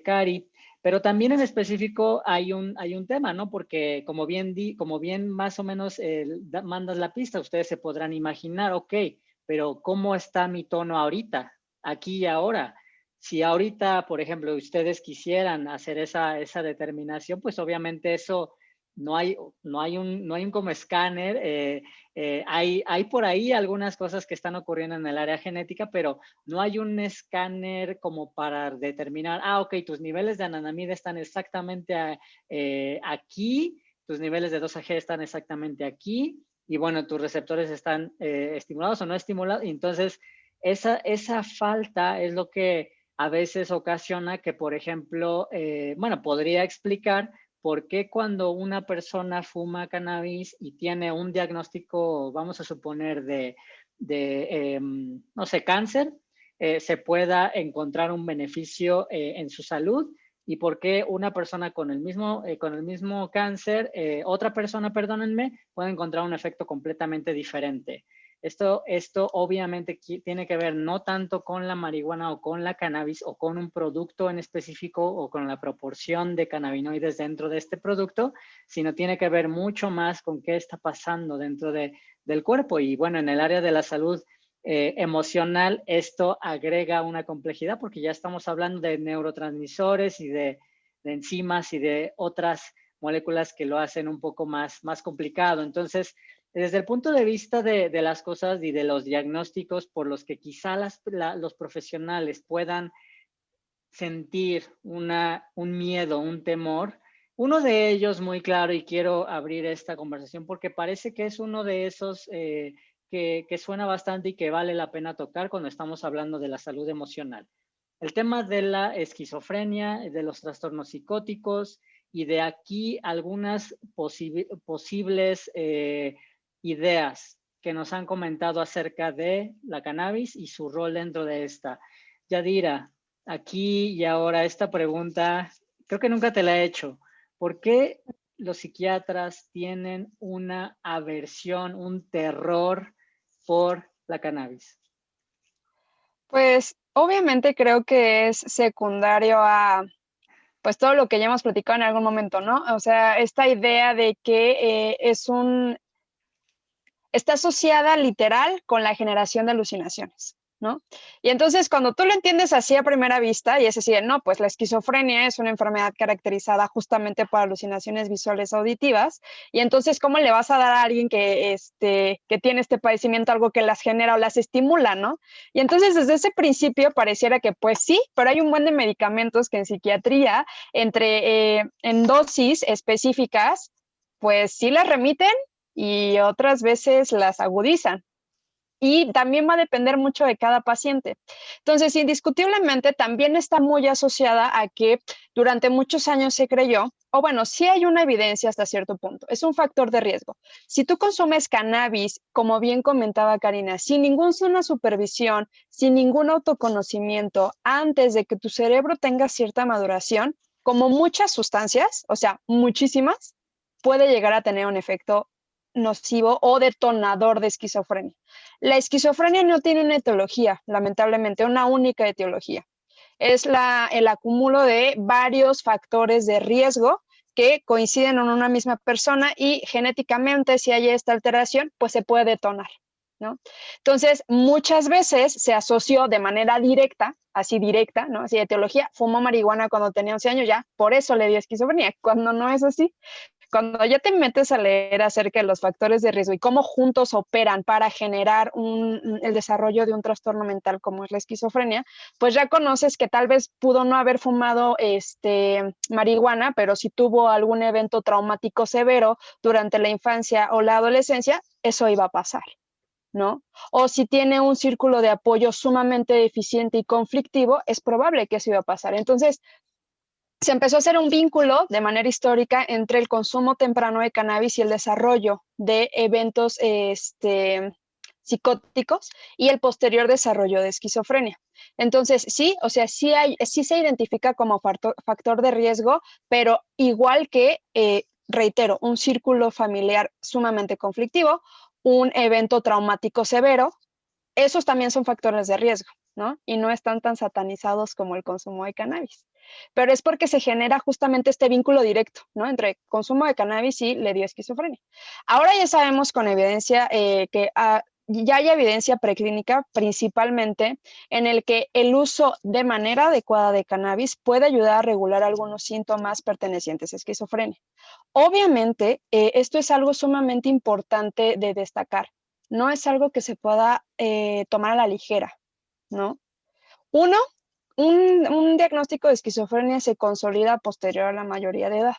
Cari. Pero también en específico hay un tema, ¿no? Porque como bien más o menos mandas la pista, ustedes se podrán imaginar, ok, pero ¿cómo está mi tono ahorita, aquí y ahora? Si ahorita, por ejemplo, ustedes quisieran hacer esa determinación, pues obviamente eso no hay un como escáner. Hay por ahí algunas cosas que están ocurriendo en el área genética, pero no hay un escáner como para determinar, ok, tus niveles de anandamida están exactamente aquí, tus niveles de 2-AG están exactamente aquí, y bueno, tus receptores están estimulados o no estimulados. Entonces, esa falta es lo que a veces ocasiona que, por ejemplo, bueno, podría explicar por qué cuando una persona fuma cannabis y tiene un diagnóstico, vamos a suponer, no sé, cáncer, se pueda encontrar un beneficio en su salud, y por qué una persona con el mismo cáncer, otra persona, perdónenme, puede encontrar un efecto completamente diferente. Esto obviamente tiene que ver no tanto con la marihuana o con la cannabis o con un producto en específico o con la proporción de cannabinoides dentro de este producto, sino tiene que ver mucho más con qué está pasando dentro del cuerpo. Y bueno, en el área de la salud emocional, esto agrega una complejidad porque ya estamos hablando de neurotransmisores y de enzimas y de otras moléculas que lo hacen un poco más complicado. Entonces, desde el punto de vista de las cosas y de los diagnósticos por los que quizá los profesionales puedan sentir un miedo, un temor, uno de ellos muy claro, y quiero abrir esta conversación porque parece que es uno de esos que suena bastante y que vale la pena tocar cuando estamos hablando de la salud emocional. El tema de la esquizofrenia, de los trastornos psicóticos, y de aquí algunas posibles ideas que nos han comentado acerca de la cannabis y su rol dentro de esta. Yadira, aquí y ahora esta pregunta, creo que nunca te la he hecho. ¿Por qué los psiquiatras tienen una aversión, un terror por la cannabis? Pues obviamente creo que es secundario a pues todo lo que ya hemos platicado en algún momento, ¿no? O sea, esta idea de que está asociada literal con la generación de alucinaciones, ¿no? Y entonces cuando tú lo entiendes así a primera vista y es así, no, pues la esquizofrenia es una enfermedad caracterizada justamente por alucinaciones visuales auditivas, y entonces ¿cómo le vas a dar a alguien que tiene este padecimiento algo que las genera o las estimula, ¿no? Y entonces desde ese principio pareciera que pues sí, pero hay un buen de medicamentos que en psiquiatría en dosis específicas pues sí las remiten y otras veces las agudizan. Y también va a depender mucho de cada paciente. Entonces, indiscutiblemente también está muy asociada a que durante muchos años se creyó, o bueno, sí hay una evidencia hasta cierto punto, es un factor de riesgo. Si tú consumes cannabis, como bien comentaba Karina, sin ninguna supervisión, sin ningún autoconocimiento, antes de que tu cerebro tenga cierta maduración, como muchas sustancias, o sea, muchísimas, puede llegar a tener un efecto nocivo o detonador de esquizofrenia. La esquizofrenia no tiene una etiología, lamentablemente, una única etiología. Es el acúmulo de varios factores de riesgo que coinciden en una misma persona y genéticamente, si hay esta alteración, pues se puede detonar, ¿no? Entonces, muchas veces se asoció de manera directa, ¿no? Así de etiología, fumó marihuana cuando tenía 11 años, ya, por eso le dio esquizofrenia, cuando no es así. Cuando ya te metes a leer acerca de los factores de riesgo y cómo juntos operan para generar el desarrollo de un trastorno mental como es la esquizofrenia, pues ya conoces que tal vez pudo no haber fumado marihuana, pero si tuvo algún evento traumático severo durante la infancia o la adolescencia, eso iba a pasar, ¿no? O si tiene un círculo de apoyo sumamente deficiente y conflictivo, es probable que eso iba a pasar. Entonces, se empezó a hacer un vínculo de manera histórica entre el consumo temprano de cannabis y el desarrollo de eventos psicóticos y el posterior desarrollo de esquizofrenia. Entonces, sí, o sea, sí se identifica como factor de riesgo, pero igual que, reitero, un círculo familiar sumamente conflictivo, un evento traumático severo, esos también son factores de riesgo, ¿no? Y no están tan satanizados como el consumo de cannabis. Pero es porque se genera justamente este vínculo directo, ¿no? Entre consumo de cannabis y le dio esquizofrenia. Ahora ya sabemos con evidencia ya hay evidencia preclínica principalmente en el que el uso de manera adecuada de cannabis puede ayudar a regular algunos síntomas pertenecientes a esquizofrenia. Obviamente, esto es algo sumamente importante de destacar. No es algo que se pueda tomar a la ligera, ¿no? Uno, un diagnóstico de esquizofrenia se consolida posterior a la mayoría de edad.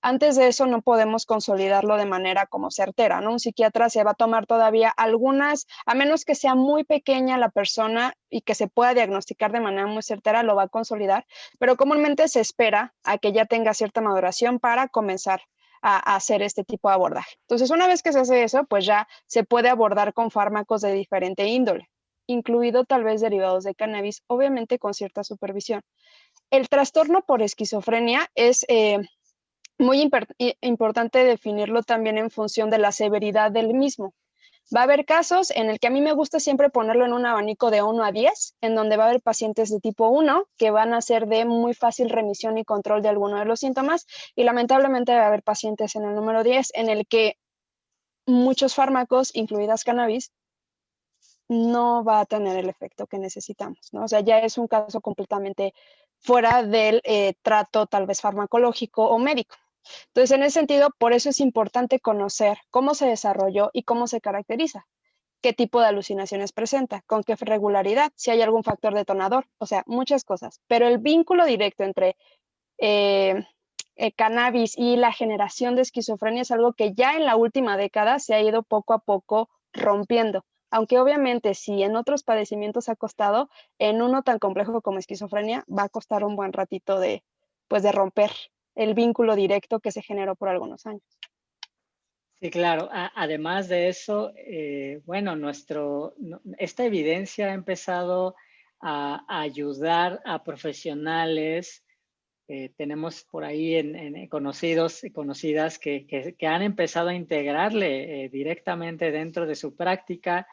Antes de eso no podemos consolidarlo de manera como certera, ¿no? Un psiquiatra se va a tomar todavía algunas, a menos que sea muy pequeña la persona y que se pueda diagnosticar de manera muy certera, lo va a consolidar, pero comúnmente se espera a que ya tenga cierta maduración para comenzar a hacer este tipo de abordaje. Entonces, una vez que se hace eso, pues ya se puede abordar con fármacos de diferente índole, incluido tal vez derivados de cannabis, obviamente con cierta supervisión. El trastorno por esquizofrenia es muy importante definirlo también en función de la severidad del mismo. Va a haber casos en el que a mí me gusta siempre ponerlo en un abanico de 1 a 10, en donde va a haber pacientes de tipo 1 que van a ser de muy fácil remisión y control de alguno de los síntomas, y lamentablemente va a haber pacientes en el número 10 en el que muchos fármacos, incluidas cannabis, no va a tener el efecto que necesitamos, ¿no? O sea, ya es un caso completamente fuera del trato tal vez farmacológico o médico. Entonces, en ese sentido, por eso es importante conocer cómo se desarrolló y cómo se caracteriza, qué tipo de alucinaciones presenta, con qué regularidad, si hay algún factor detonador, o sea, muchas cosas. Pero el vínculo directo entre cannabis y la generación de esquizofrenia es algo que ya en la última década se ha ido poco a poco rompiendo. Aunque obviamente si en otros padecimientos ha costado, en uno tan complejo como esquizofrenia va a costar un buen ratito de romper el vínculo directo que se generó por algunos años. Sí, claro. Además de eso, bueno, esta evidencia ha empezado a ayudar a profesionales. Tenemos por ahí en conocidos y conocidas que han empezado a integrarle directamente dentro de su práctica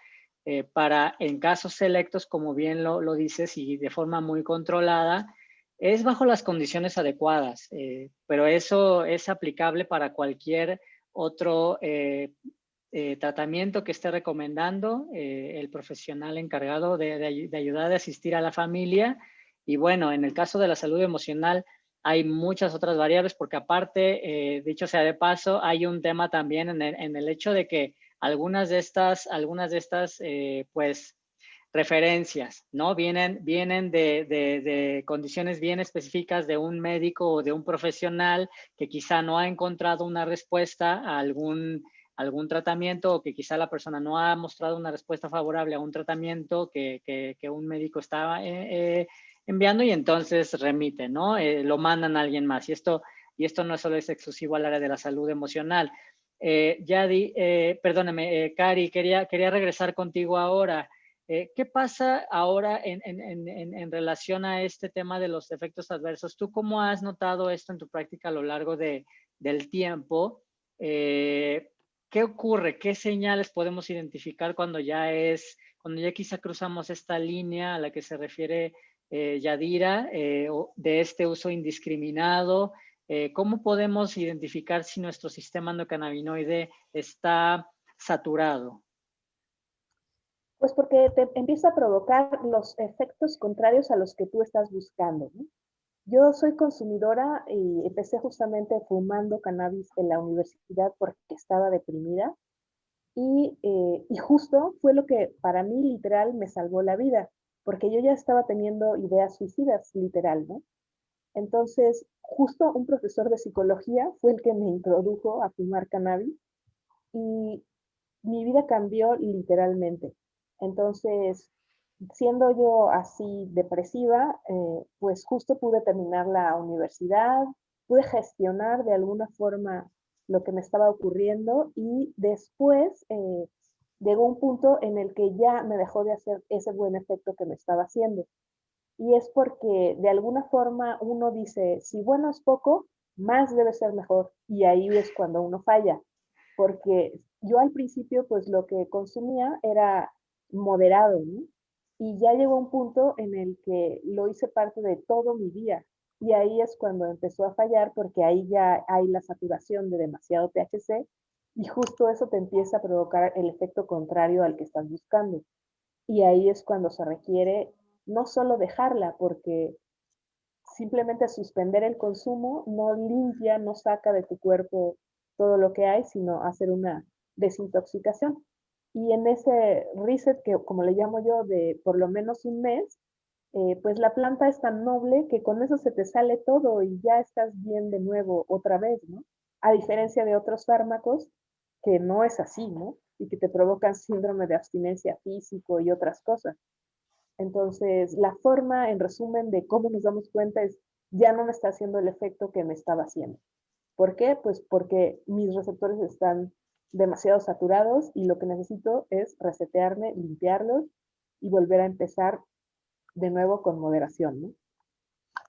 para, en casos selectos, como bien lo dices, y de forma muy controlada, es bajo las condiciones adecuadas, pero eso es aplicable para cualquier otro tratamiento que esté recomendando el profesional encargado de ayudar a asistir a la familia. Y bueno, en el caso de la salud emocional, hay muchas otras variables, porque aparte, dicho sea de paso, hay un tema también en el hecho de que algunas de estas pues, referencias, ¿no? Vienen de condiciones bien específicas de un médico o de un profesional que quizá no ha encontrado una respuesta a algún tratamiento, o que quizá la persona no ha mostrado una respuesta favorable a un tratamiento que un médico estaba enviando, y entonces remite, ¿no? Lo mandan a alguien más. Y esto no solo es exclusivo al área de la salud emocional. Yadi, perdóname, Cari, quería regresar contigo ahora. ¿Qué pasa ahora en relación a este tema de los efectos adversos? ¿Tú cómo has notado esto en tu práctica a lo largo del tiempo? ¿Qué ocurre? ¿Qué señales podemos identificar cuando ya quizá cruzamos esta línea a la que se refiere Yadira, de este uso indiscriminado? ¿Cómo podemos identificar si nuestro sistema endocannabinoide está saturado? Pues porque te empieza a provocar los efectos contrarios a los que tú estás buscando, ¿no? Yo soy consumidora y empecé justamente fumando cannabis en la universidad porque estaba deprimida y justo fue lo que para mí literal me salvó la vida, porque yo ya estaba teniendo ideas suicidas, literal, ¿no? Entonces, justo un profesor de psicología fue el que me introdujo a fumar cannabis y mi vida cambió literalmente. Entonces, siendo yo así depresiva, pues justo pude terminar la universidad, pude gestionar de alguna forma lo que me estaba ocurriendo y después llegó un punto en el que ya me dejó de hacer ese buen efecto que me estaba haciendo. Y es porque de alguna forma uno dice, si bueno es poco, más debe ser mejor. Y ahí es cuando uno falla, porque yo al principio pues lo que consumía era moderado, ¿no? Y ya llegó un punto en el que lo hice parte de todo mi día. Y ahí es cuando empezó a fallar porque ahí ya hay la saturación de demasiado THC y justo eso te empieza a provocar el efecto contrario al que estás buscando. Y ahí es cuando se requiere no solo dejarla, porque simplemente suspender el consumo no limpia, no saca de tu cuerpo todo lo que hay, sino hacer una desintoxicación. Y en ese reset, que como le llamo yo, de por lo menos un mes, pues la planta es tan noble que con eso se te sale todo y ya estás bien de nuevo otra vez, ¿no? A diferencia de otros fármacos que no es así, ¿no? Y que te provocan síndrome de abstinencia físico y otras cosas. Entonces, la forma, en resumen, de cómo nos damos cuenta es, ya no me está haciendo el efecto que me estaba haciendo. ¿Por qué? Pues porque mis receptores están demasiado saturados y lo que necesito es resetearme, limpiarlos y volver a empezar de nuevo con moderación, ¿no?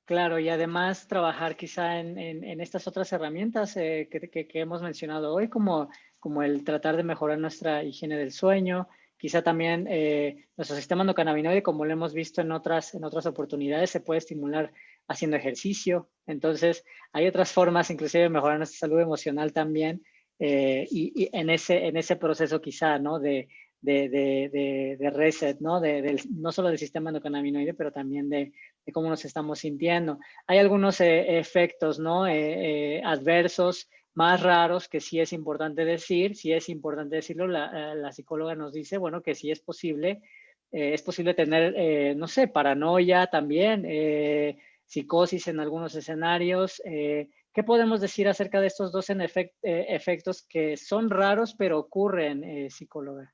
Claro, y además trabajar quizá en estas otras herramientas que hemos mencionado hoy, como el tratar de mejorar nuestra higiene del sueño, quizá también nuestro sistema endocannabinoide, como lo hemos visto en otras oportunidades, se puede estimular haciendo ejercicio. Entonces, hay otras formas inclusive de mejorar nuestra salud emocional también, y en ese proceso quizá, ¿no? De reset, ¿no? No solo del sistema endocannabinoide, pero también de cómo nos estamos sintiendo. Hay algunos efectos, ¿no? Adversos más raros que sí es importante decir, sí es importante decirlo. La psicóloga nos dice, bueno, que sí es posible tener, no sé, paranoia también, psicosis en algunos escenarios. ¿Qué podemos decir acerca de estos dos efectos que son raros pero ocurren, psicóloga?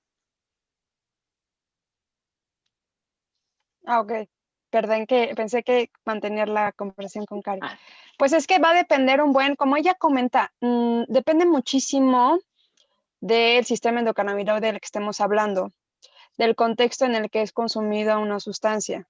Ok. Perdón, que pensé que mantener la conversación con Cari. Ah, Pues es que va a depender como ella comenta, depende muchísimo del sistema endocannabinoide del que estemos hablando, del contexto en el que es consumida una sustancia.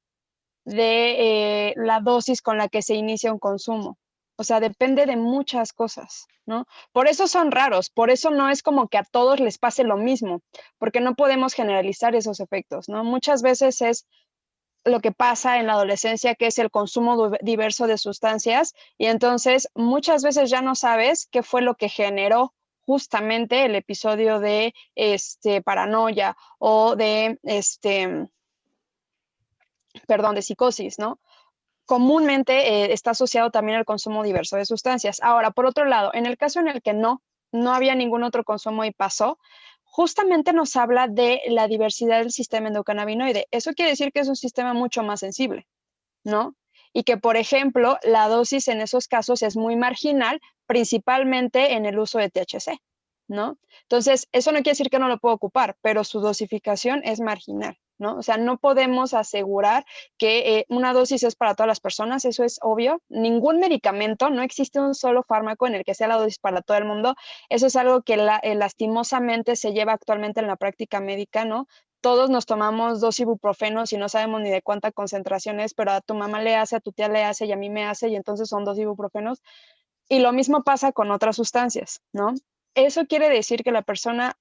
de la dosis con la que se inicia un consumo. O sea, depende de muchas cosas, ¿no? Por eso son raros, por eso no es como que a todos les pase lo mismo, porque no podemos generalizar esos efectos, ¿no? Muchas veces es lo que pasa en la adolescencia, que es el consumo diverso de sustancias, y entonces muchas veces ya no sabes qué fue lo que generó justamente el episodio de paranoia o de perdón, de psicosis, ¿no? Comúnmente está asociado también al consumo diverso de sustancias. Ahora, por otro lado, en el caso en el que no había ningún otro consumo y pasó, justamente nos habla de la diversidad del sistema endocannabinoide. Eso quiere decir que es un sistema mucho más sensible, ¿no? Y que, por ejemplo, la dosis en esos casos es muy marginal, principalmente en el uso de THC, ¿no? Entonces, eso no quiere decir que no lo puedo ocupar, pero su dosificación es marginal, ¿no? O sea, no podemos asegurar que una dosis es para todas las personas, eso es obvio. Ningún medicamento, no existe un solo fármaco en el que sea la dosis para todo el mundo. Eso es algo que lastimosamente se lleva actualmente en la práctica médica, ¿no? Todos nos tomamos 2 ibuprofenos y no sabemos ni de cuánta concentración es, pero a tu mamá le hace, a tu tía le hace y a mí me hace, y entonces son 2 ibuprofenos. Y lo mismo pasa con otras sustancias, ¿no? Eso quiere decir que la persona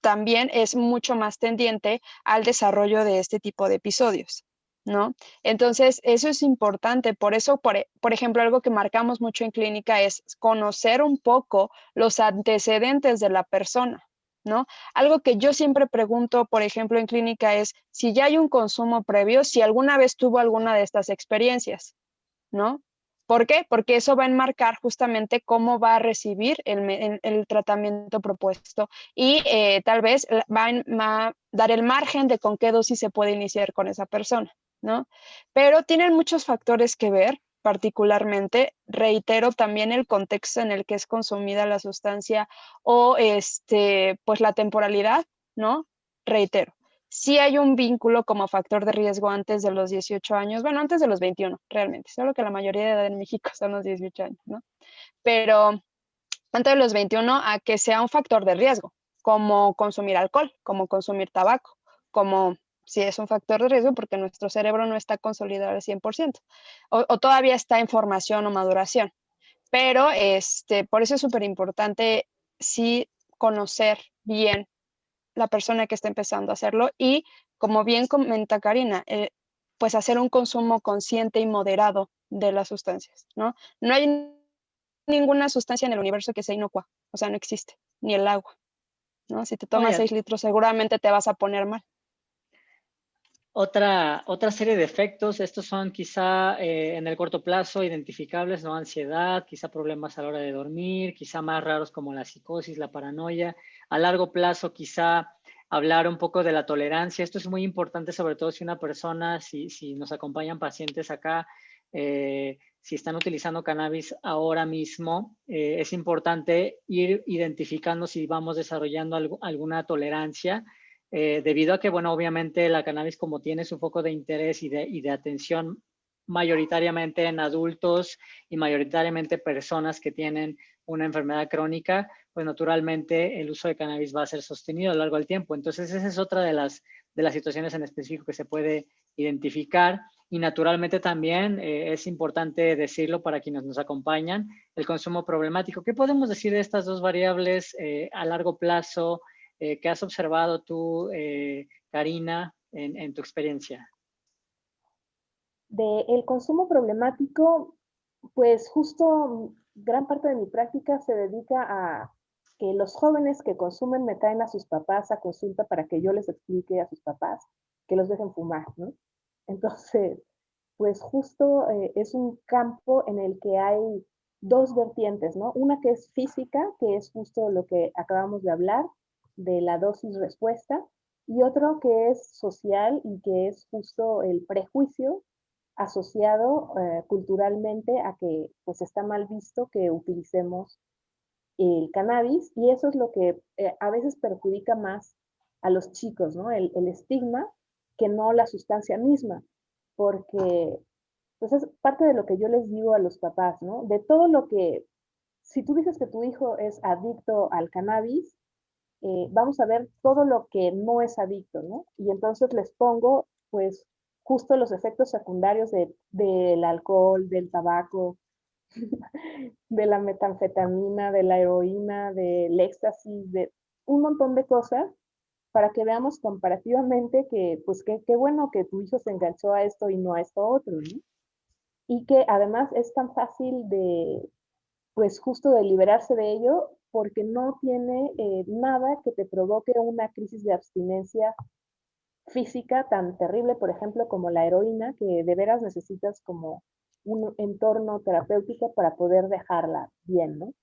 también es mucho más tendiente al desarrollo de este tipo de episodios, ¿no? Entonces, eso es importante. Por eso, por ejemplo, algo que marcamos mucho en clínica es conocer un poco los antecedentes de la persona, ¿no? Algo que yo siempre pregunto, por ejemplo, en clínica es si ya hay un consumo previo, si alguna vez tuvo alguna de estas experiencias, ¿no? ¿Por qué? Porque eso va a enmarcar justamente cómo va a recibir el tratamiento propuesto y tal vez va a dar el margen de con qué dosis se puede iniciar con esa persona, ¿no? Pero tienen muchos factores que ver, particularmente, reitero, también el contexto en el que es consumida la sustancia o pues la temporalidad, ¿no? Reitero. Sí hay un vínculo como factor de riesgo antes de los 18 años, bueno, antes de los 21, realmente, solo que la mayoría de edad en México son los 18 años, ¿no? Pero antes de los 21 a que sea un factor de riesgo, como consumir alcohol, como consumir tabaco, como si es un factor de riesgo porque nuestro cerebro no está consolidado al 100%, o todavía está en formación o maduración. Pero por eso es súper importante sí conocer bien la persona que está empezando a hacerlo y, como bien comenta Karina, pues hacer un consumo consciente y moderado de las sustancias, ¿no? No hay ninguna sustancia en el universo que sea inocua, o sea, no existe, ni el agua, ¿no? Si te tomas 6 litros seguramente te vas a poner mal. Otra serie de efectos, estos son quizá en el corto plazo identificables, ¿no? Ansiedad, quizá problemas a la hora de dormir, quizá más raros como la psicosis, la paranoia. A largo plazo quizá hablar un poco de la tolerancia. Esto es muy importante, sobre todo si una persona, si nos acompañan pacientes acá, si están utilizando cannabis ahora mismo, es importante ir identificando si vamos desarrollando alguna tolerancia. Debido a que, bueno, obviamente la cannabis como tiene su foco de interés y de atención mayoritariamente en adultos y mayoritariamente personas que tienen una enfermedad crónica, pues naturalmente el uso de cannabis va a ser sostenido a lo largo del tiempo. Entonces esa es otra de las situaciones en específico que se puede identificar y naturalmente también es importante decirlo para quienes nos acompañan, el consumo problemático. ¿Qué podemos decir de estas dos variables a largo plazo? ¿Qué has observado tú, Karina, en tu experiencia? El consumo problemático, pues justo gran parte de mi práctica se dedica a que los jóvenes que consumen me traen a sus papás a consulta para que yo les explique a sus papás que los dejen fumar, ¿no? Entonces, pues justo es un campo en el que hay dos vertientes, ¿no? Una que es física, que es justo lo que acabamos de hablar, de la dosis respuesta, y otro que es social y que es justo el prejuicio asociado culturalmente a que pues está mal visto que utilicemos el cannabis y eso es lo que a veces perjudica más a los chicos, ¿no? El estigma que no la sustancia misma, porque pues es parte de lo que yo les digo a los papás, ¿no? De todo lo que, si tú dices que tu hijo es adicto al cannabis, vamos a ver todo lo que no es adicto, ¿no? Y entonces les pongo, pues, justo los efectos secundarios del alcohol, del tabaco, de la metanfetamina, de la heroína, del éxtasis, de un montón de cosas, para que veamos comparativamente que, pues, qué bueno que tu hijo se enganchó a esto y no a esto otro, ¿no? Y que además es tan fácil de, pues, justo de liberarse de ello, porque no tiene nada que te provoque una crisis de abstinencia física tan terrible, por ejemplo, como la heroína, que de veras necesitas como un entorno terapéutico para poder dejarla bien, ¿no?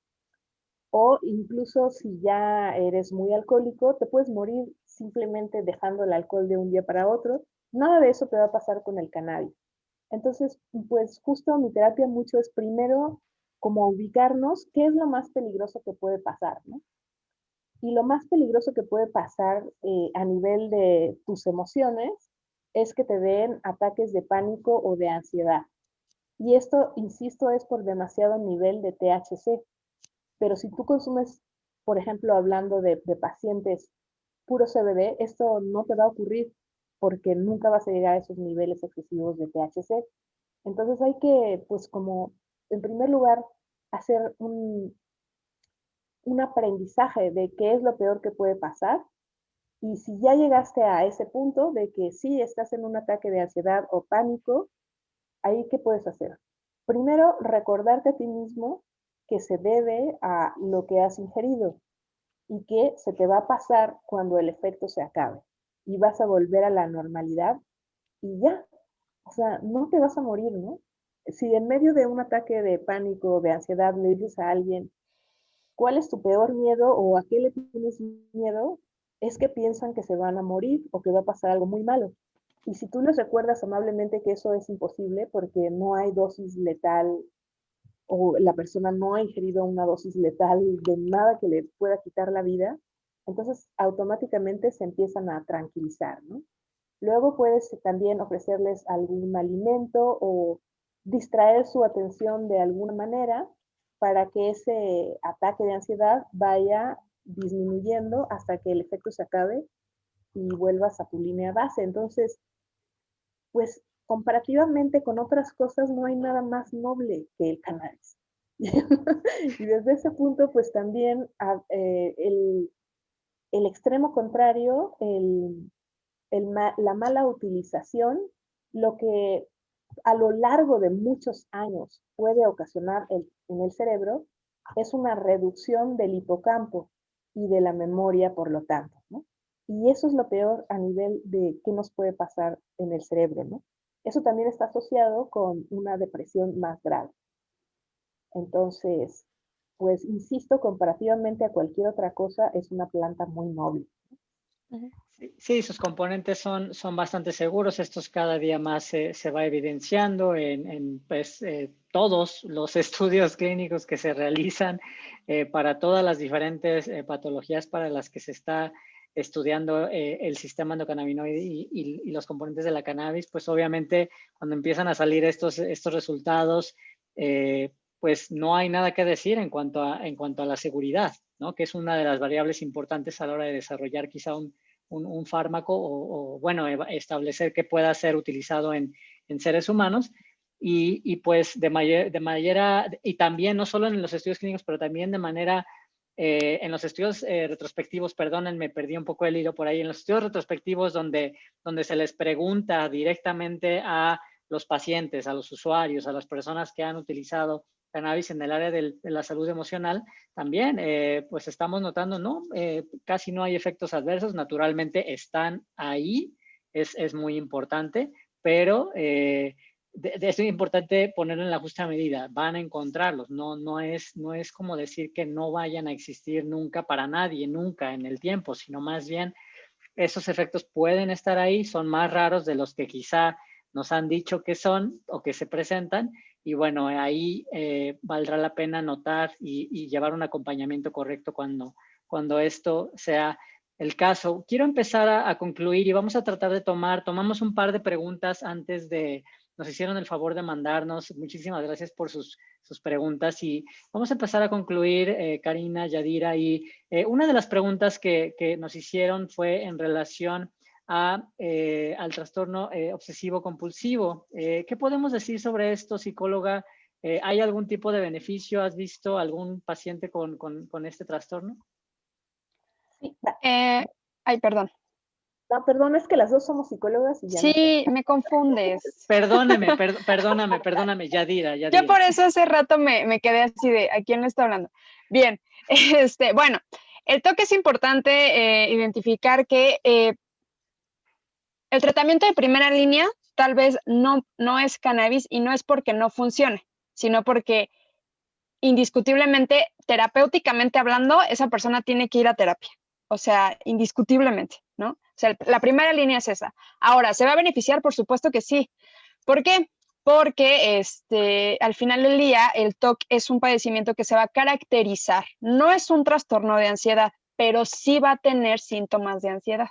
O incluso si ya eres muy alcohólico, te puedes morir simplemente dejando el alcohol de un día para otro. Nada de eso te va a pasar con el cannabis. Entonces, pues justo mi terapia mucho es primero como ubicarnos qué es lo más peligroso que puede pasar, ¿no? Y lo más peligroso que puede pasar a nivel de tus emociones es que te den ataques de pánico o de ansiedad. Y esto, insisto, es por demasiado nivel de THC. Pero si tú consumes, por ejemplo, hablando de pacientes puro CBD, esto no te va a ocurrir porque nunca vas a llegar a esos niveles excesivos de THC. Entonces hay que, pues como, en primer lugar, hacer un aprendizaje de qué es lo peor que puede pasar. Y si ya llegaste a ese punto de que sí estás en un ataque de ansiedad o pánico, ahí qué puedes hacer. Primero, recordarte a ti mismo que se debe a lo que has ingerido y que se te va a pasar cuando el efecto se acabe y vas a volver a la normalidad y ya. O sea, no te vas a morir, ¿no? Si en medio de un ataque de pánico o de ansiedad le dices a alguien, ¿cuál es tu peor miedo o a qué le tienes miedo? Es que piensan que se van a morir o que va a pasar algo muy malo. Y si tú les recuerdas amablemente que eso es imposible porque no hay dosis letal o la persona no ha ingerido una dosis letal de nada que le pueda quitar la vida, entonces automáticamente se empiezan a tranquilizar, ¿no? Luego puedes también ofrecerles algún alimento o distraer su atención de alguna manera para que ese ataque de ansiedad vaya disminuyendo hasta que el efecto se acabe y vuelvas a tu línea base. Entonces, pues comparativamente con otras cosas no hay nada más noble que el cannabis. Y desde ese punto, pues también el extremo contrario, la mala utilización, lo que a lo largo de muchos años puede ocasionar en el cerebro es una reducción del hipocampo y de la memoria, por lo tanto, ¿no? Y eso es lo peor a nivel de qué nos puede pasar en el cerebro, ¿no? Eso también está asociado con una depresión más grave. Entonces, pues insisto, comparativamente a cualquier otra cosa, es una planta muy noble. Sí, sus componentes son bastante seguros. Estos cada día más se va evidenciando en pues, todos los estudios clínicos que se realizan para todas las diferentes patologías para las que se está estudiando el sistema endocannabinoide y los componentes de la cannabis. Pues obviamente cuando empiezan a salir estos resultados, pues no hay nada que decir en cuanto a la seguridad, ¿no? Que es una de las variables importantes a la hora de desarrollar quizá un fármaco o, bueno, establecer que pueda ser utilizado en seres humanos y pues de manera, y también no solo en los estudios clínicos, pero también de manera, en los estudios retrospectivos, perdónenme, perdí un poco el hilo por ahí, en los estudios retrospectivos donde se les pregunta directamente a los pacientes, a los usuarios, a las personas que han utilizado cannabis en el área de la salud emocional, también pues estamos notando, ¿no? Casi no hay efectos adversos, naturalmente están ahí, es muy importante, pero es muy importante ponerlo en la justa medida, van a encontrarlos, no es como decir que no vayan a existir nunca para nadie, nunca en el tiempo, sino más bien esos efectos pueden estar ahí, son más raros de los que quizá nos han dicho que son o que se presentan, y bueno, ahí valdrá la pena notar y llevar un acompañamiento correcto cuando esto sea el caso. Quiero empezar a concluir y vamos a tratar de tomamos un par de preguntas antes de, nos hicieron el favor de mandarnos. Muchísimas gracias por sus preguntas y vamos a empezar a concluir, Karina, Yadira, y una de las preguntas que nos hicieron fue en relación al trastorno obsesivo compulsivo. ¿Qué podemos decir sobre esto, psicóloga? ¿Hay algún tipo de beneficio? ¿Has visto algún paciente con este trastorno? Sí, Ay, perdón. no, perdón, es que las dos somos psicólogas y ya no sé. Sí, me confundes. Perdóname, Yadira. Yo por eso hace rato me quedé así de, ¿a quién le está hablando? Bien, bueno, el TOC es importante identificar que el tratamiento de primera línea tal vez no es cannabis y no es porque no funcione, sino porque indiscutiblemente, terapéuticamente hablando, esa persona tiene que ir a terapia. O sea, indiscutiblemente, ¿no? O sea, la primera línea es esa. Ahora, ¿se va a beneficiar? Por supuesto que sí. ¿Por qué? Porque al final del día el TOC es un padecimiento que se va a caracterizar. No es un trastorno de ansiedad, pero sí va a tener síntomas de ansiedad.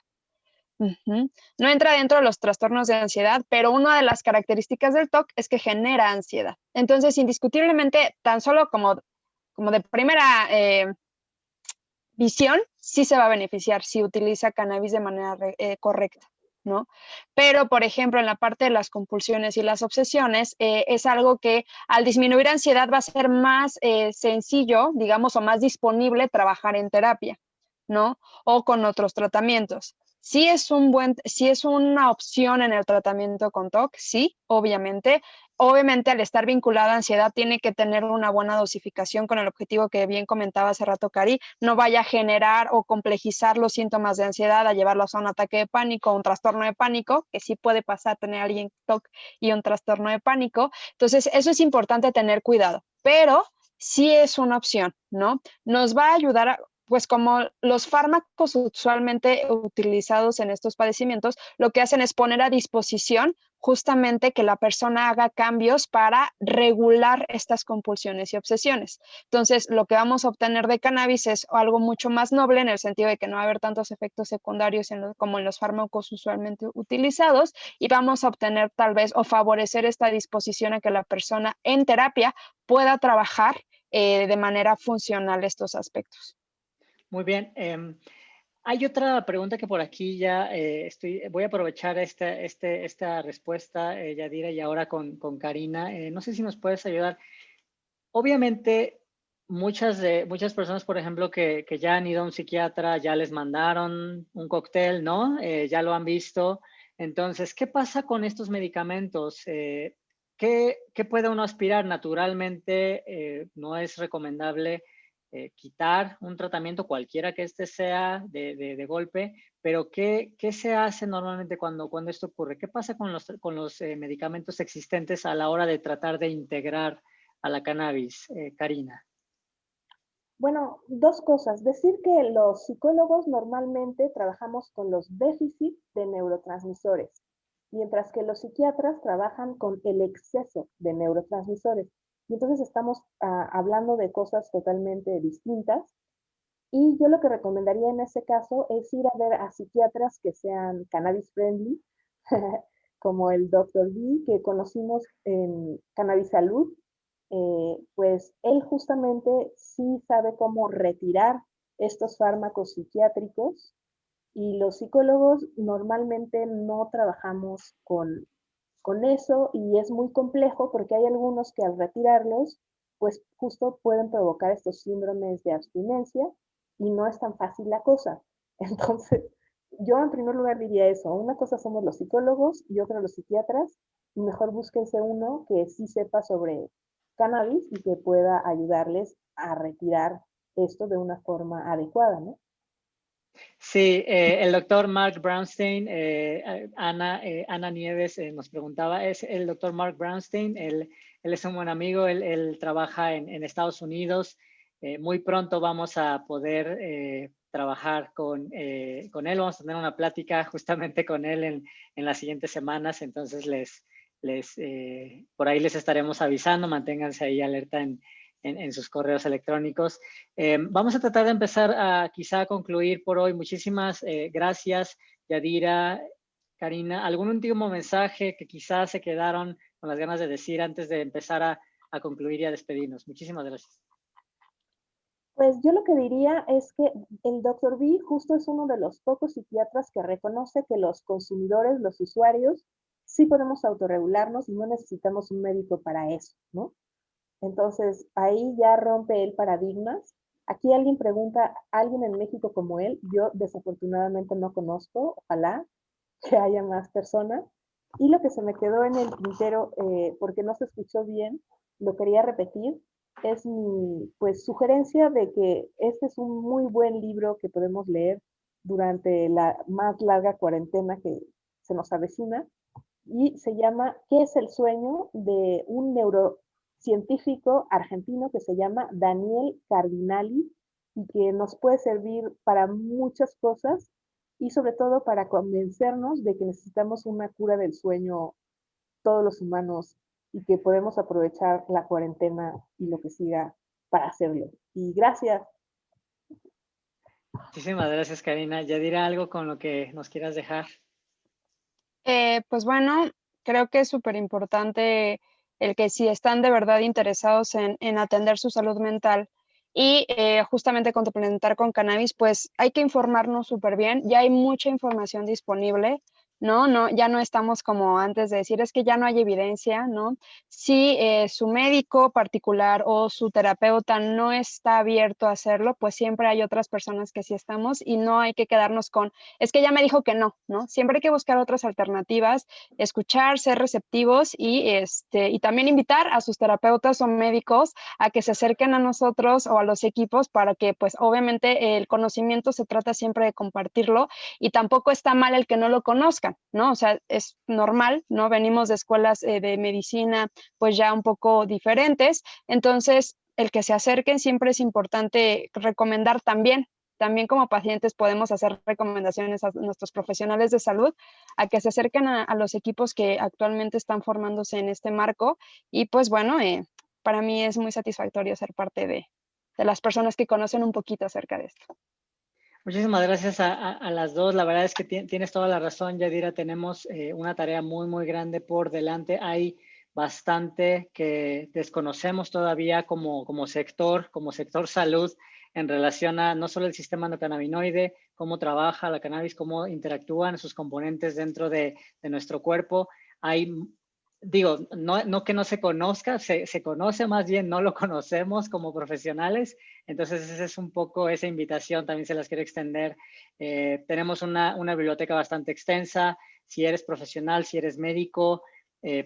No entra dentro de los trastornos de ansiedad, pero una de las características del TOC es que genera ansiedad. Entonces, indiscutiblemente, tan solo como de primera visión, sí se va a beneficiar si utiliza cannabis de manera correcta, ¿no? Pero, por ejemplo, en la parte de las compulsiones y las obsesiones, es algo que al disminuir ansiedad va a ser más sencillo, digamos, o más disponible trabajar en terapia, ¿no? O con otros tratamientos. Sí es una opción en el tratamiento con TOC, sí, obviamente. Obviamente, al estar vinculada a ansiedad, tiene que tener una buena dosificación con el objetivo que bien comentaba hace rato Cari, no vaya a generar o complejizar los síntomas de ansiedad, a llevarlos a un ataque de pánico, un trastorno de pánico, que sí puede pasar tener a alguien TOC y un trastorno de pánico. Entonces, eso es importante tener cuidado, pero sí es una opción, ¿no? Nos va a ayudar pues como los fármacos usualmente utilizados en estos padecimientos, lo que hacen es poner a disposición justamente que la persona haga cambios para regular estas compulsiones y obsesiones. Entonces, lo que vamos a obtener de cannabis es algo mucho más noble en el sentido de que no va a haber tantos efectos secundarios como en los fármacos usualmente utilizados y vamos a obtener tal vez o favorecer esta disposición a que la persona en terapia pueda trabajar de manera funcional estos aspectos. Muy bien. Hay otra pregunta que por aquí ya voy a aprovechar esta respuesta, Yadira, y ahora con Karina. No sé si nos puedes ayudar. Obviamente, muchas personas, por ejemplo, que ya han ido a un psiquiatra, ya les mandaron un cóctel, ¿no? Ya lo han visto. Entonces, ¿qué pasa con estos medicamentos? ¿Qué puede uno aspirar? Naturalmente, no es recomendable quitar un tratamiento cualquiera que este sea de golpe, pero ¿qué se hace normalmente cuando esto ocurre? ¿Qué pasa con los medicamentos existentes a la hora de tratar de integrar a la cannabis, Karina? Bueno, dos cosas. Decir que los psicólogos normalmente trabajamos con los déficits de neurotransmisores, mientras que los psiquiatras trabajan con el exceso de neurotransmisores. Y entonces estamos hablando de cosas totalmente distintas. Y yo lo que recomendaría en ese caso es ir a ver a psiquiatras que sean cannabis friendly, como el Dr. B, que conocimos en Cannabis Salud. Pues él justamente sí sabe cómo retirar estos fármacos psiquiátricos y los psicólogos normalmente no trabajamos con eso y es muy complejo porque hay algunos que al retirarlos, pues justo pueden provocar estos síndromes de abstinencia y no es tan fácil la cosa. Entonces, yo en primer lugar diría eso, una cosa somos los psicólogos y otra los psiquiatras, y mejor búsquense uno que sí sepa sobre cannabis y que pueda ayudarles a retirar esto de una forma adecuada, ¿no? Sí, el doctor Mark Brownstein, Ana Nieves nos preguntaba, es el doctor Mark Brownstein, él es un buen amigo, él trabaja en Estados Unidos. Muy pronto vamos a poder trabajar con él, vamos a tener una plática justamente con él en las siguientes semanas, entonces por ahí les estaremos avisando, manténganse ahí alerta en sus correos electrónicos. Vamos a tratar de empezar a quizá concluir por hoy. Muchísimas gracias, Yadira, Karina. ¿Algún último mensaje que quizás se quedaron con las ganas de decir antes de empezar a concluir y a despedirnos? Muchísimas gracias. Pues yo lo que diría es que el Dr. B justo es uno de los pocos psiquiatras que reconoce que los consumidores, los usuarios, sí podemos autorregularnos y no necesitamos un médico para eso, ¿no? Entonces, ahí ya rompe el paradigmas. Aquí alguien pregunta, ¿alguien en México como él? Yo desafortunadamente no conozco, ojalá que haya más personas. Y lo que se me quedó en el tintero, porque no se escuchó bien, lo quería repetir, es mi pues, sugerencia de que este es un muy buen libro que podemos leer durante la más larga cuarentena que se nos avecina y se llama ¿Qué es el sueño? De un neurocientífico argentino que se llama Daniel Cardinali y que nos puede servir para muchas cosas y sobre todo para convencernos de que necesitamos una cura del sueño todos los humanos y que podemos aprovechar la cuarentena y lo que siga para hacerlo. Y gracias. Muchísimas gracias, Karina. Yadira, algo con lo que nos quieras dejar. Pues bueno, creo que es súper importante el que si están de verdad interesados en atender su salud mental y justamente complementar con cannabis, pues hay que informarnos súper bien. Ya hay mucha información disponible, ¿no? No, ya no estamos como antes de decir, es que ya no hay evidencia, ¿no? Si su médico particular o su terapeuta no está abierto a hacerlo, pues siempre hay otras personas que sí estamos y no hay que quedarnos con es que ya me dijo que no, ¿no? Siempre hay que buscar otras alternativas, escuchar, ser receptivos y también invitar a sus terapeutas o médicos a que se acerquen a nosotros o a los equipos para que, pues, obviamente el conocimiento se trata siempre de compartirlo y tampoco está mal el que no lo conozcan, ¿no? O sea, es normal, ¿no? Venimos de escuelas de medicina, pues ya un poco diferentes, entonces el que se acerquen siempre es importante recomendar también como pacientes podemos hacer recomendaciones a nuestros profesionales de salud a que se acerquen a los equipos que actualmente están formándose en este marco. Y pues bueno, para mí es muy satisfactorio ser parte de las personas que conocen un poquito acerca de esto. Muchísimas gracias a las dos. La verdad es que tienes toda la razón, Yadira. Tenemos una tarea muy, muy grande por delante. Hay bastante que desconocemos todavía como sector salud en relación a no solo el sistema endocannabinoide, cómo trabaja la cannabis, cómo interactúan sus componentes dentro de nuestro cuerpo. Hay digo, no que no se conozca, se conoce, más bien no lo conocemos como profesionales. Entonces, esa es un poco esa invitación, también se las quiero extender. Tenemos una biblioteca bastante extensa. Si eres profesional, si eres médico,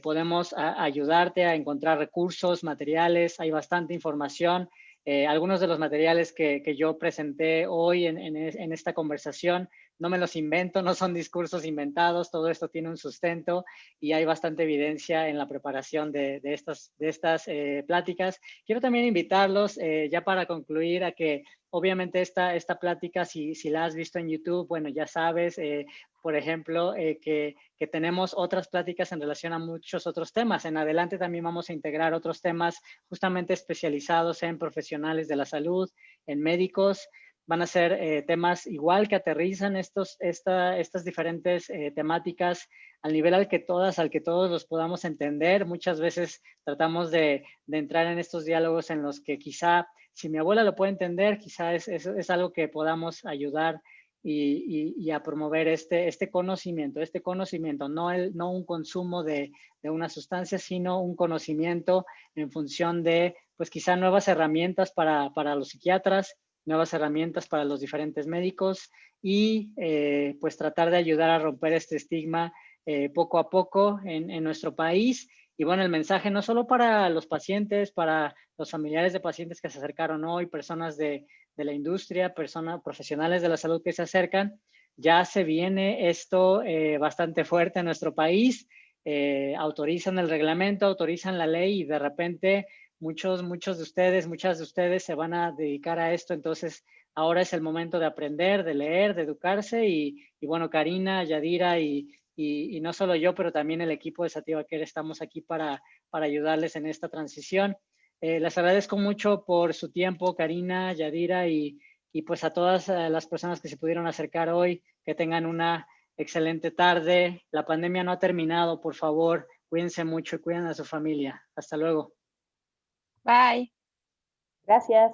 podemos ayudarte a encontrar recursos, materiales. Hay bastante información. Algunos de los materiales que yo presenté hoy en esta conversación, no me los invento, no son discursos inventados, todo esto tiene un sustento y hay bastante evidencia en la preparación de estas pláticas. Quiero también invitarlos, ya para concluir, a que obviamente esta plática, si la has visto en YouTube, bueno, ya sabes, por ejemplo, que tenemos otras pláticas en relación a muchos otros temas. En adelante también vamos a integrar otros temas justamente especializados en profesionales de la salud, en médicos. Van a ser temas igual que aterrizan estas diferentes temáticas al nivel al que todos los podamos entender. Muchas veces tratamos de entrar en estos diálogos en los que quizá, si mi abuela lo puede entender, quizá es algo que podamos ayudar y a promover este conocimiento, no un consumo de una sustancia, sino un conocimiento en función de, pues quizá nuevas herramientas para los psiquiatras, nuevas herramientas para los diferentes médicos y pues tratar de ayudar a romper este estigma poco a poco en nuestro país. Y bueno, el mensaje no solo para los pacientes, para los familiares de pacientes que se acercaron hoy, personas de la industria, personas profesionales de la salud que se acercan, ya se viene esto bastante fuerte en nuestro país. Autorizan el reglamento, autorizan la ley y de repente muchas de ustedes se van a dedicar a esto. Entonces, ahora es el momento de aprender, de leer, de educarse y bueno, Karina, Yadira y no solo yo, pero también el equipo de Sativa Care estamos aquí para ayudarles en esta transición. Les agradezco mucho por su tiempo, Karina, Yadira y pues a todas las personas que se pudieron acercar hoy, que tengan una excelente tarde. La pandemia no ha terminado, por favor, cuídense mucho y cuiden a su familia. Hasta luego. Bye. Gracias.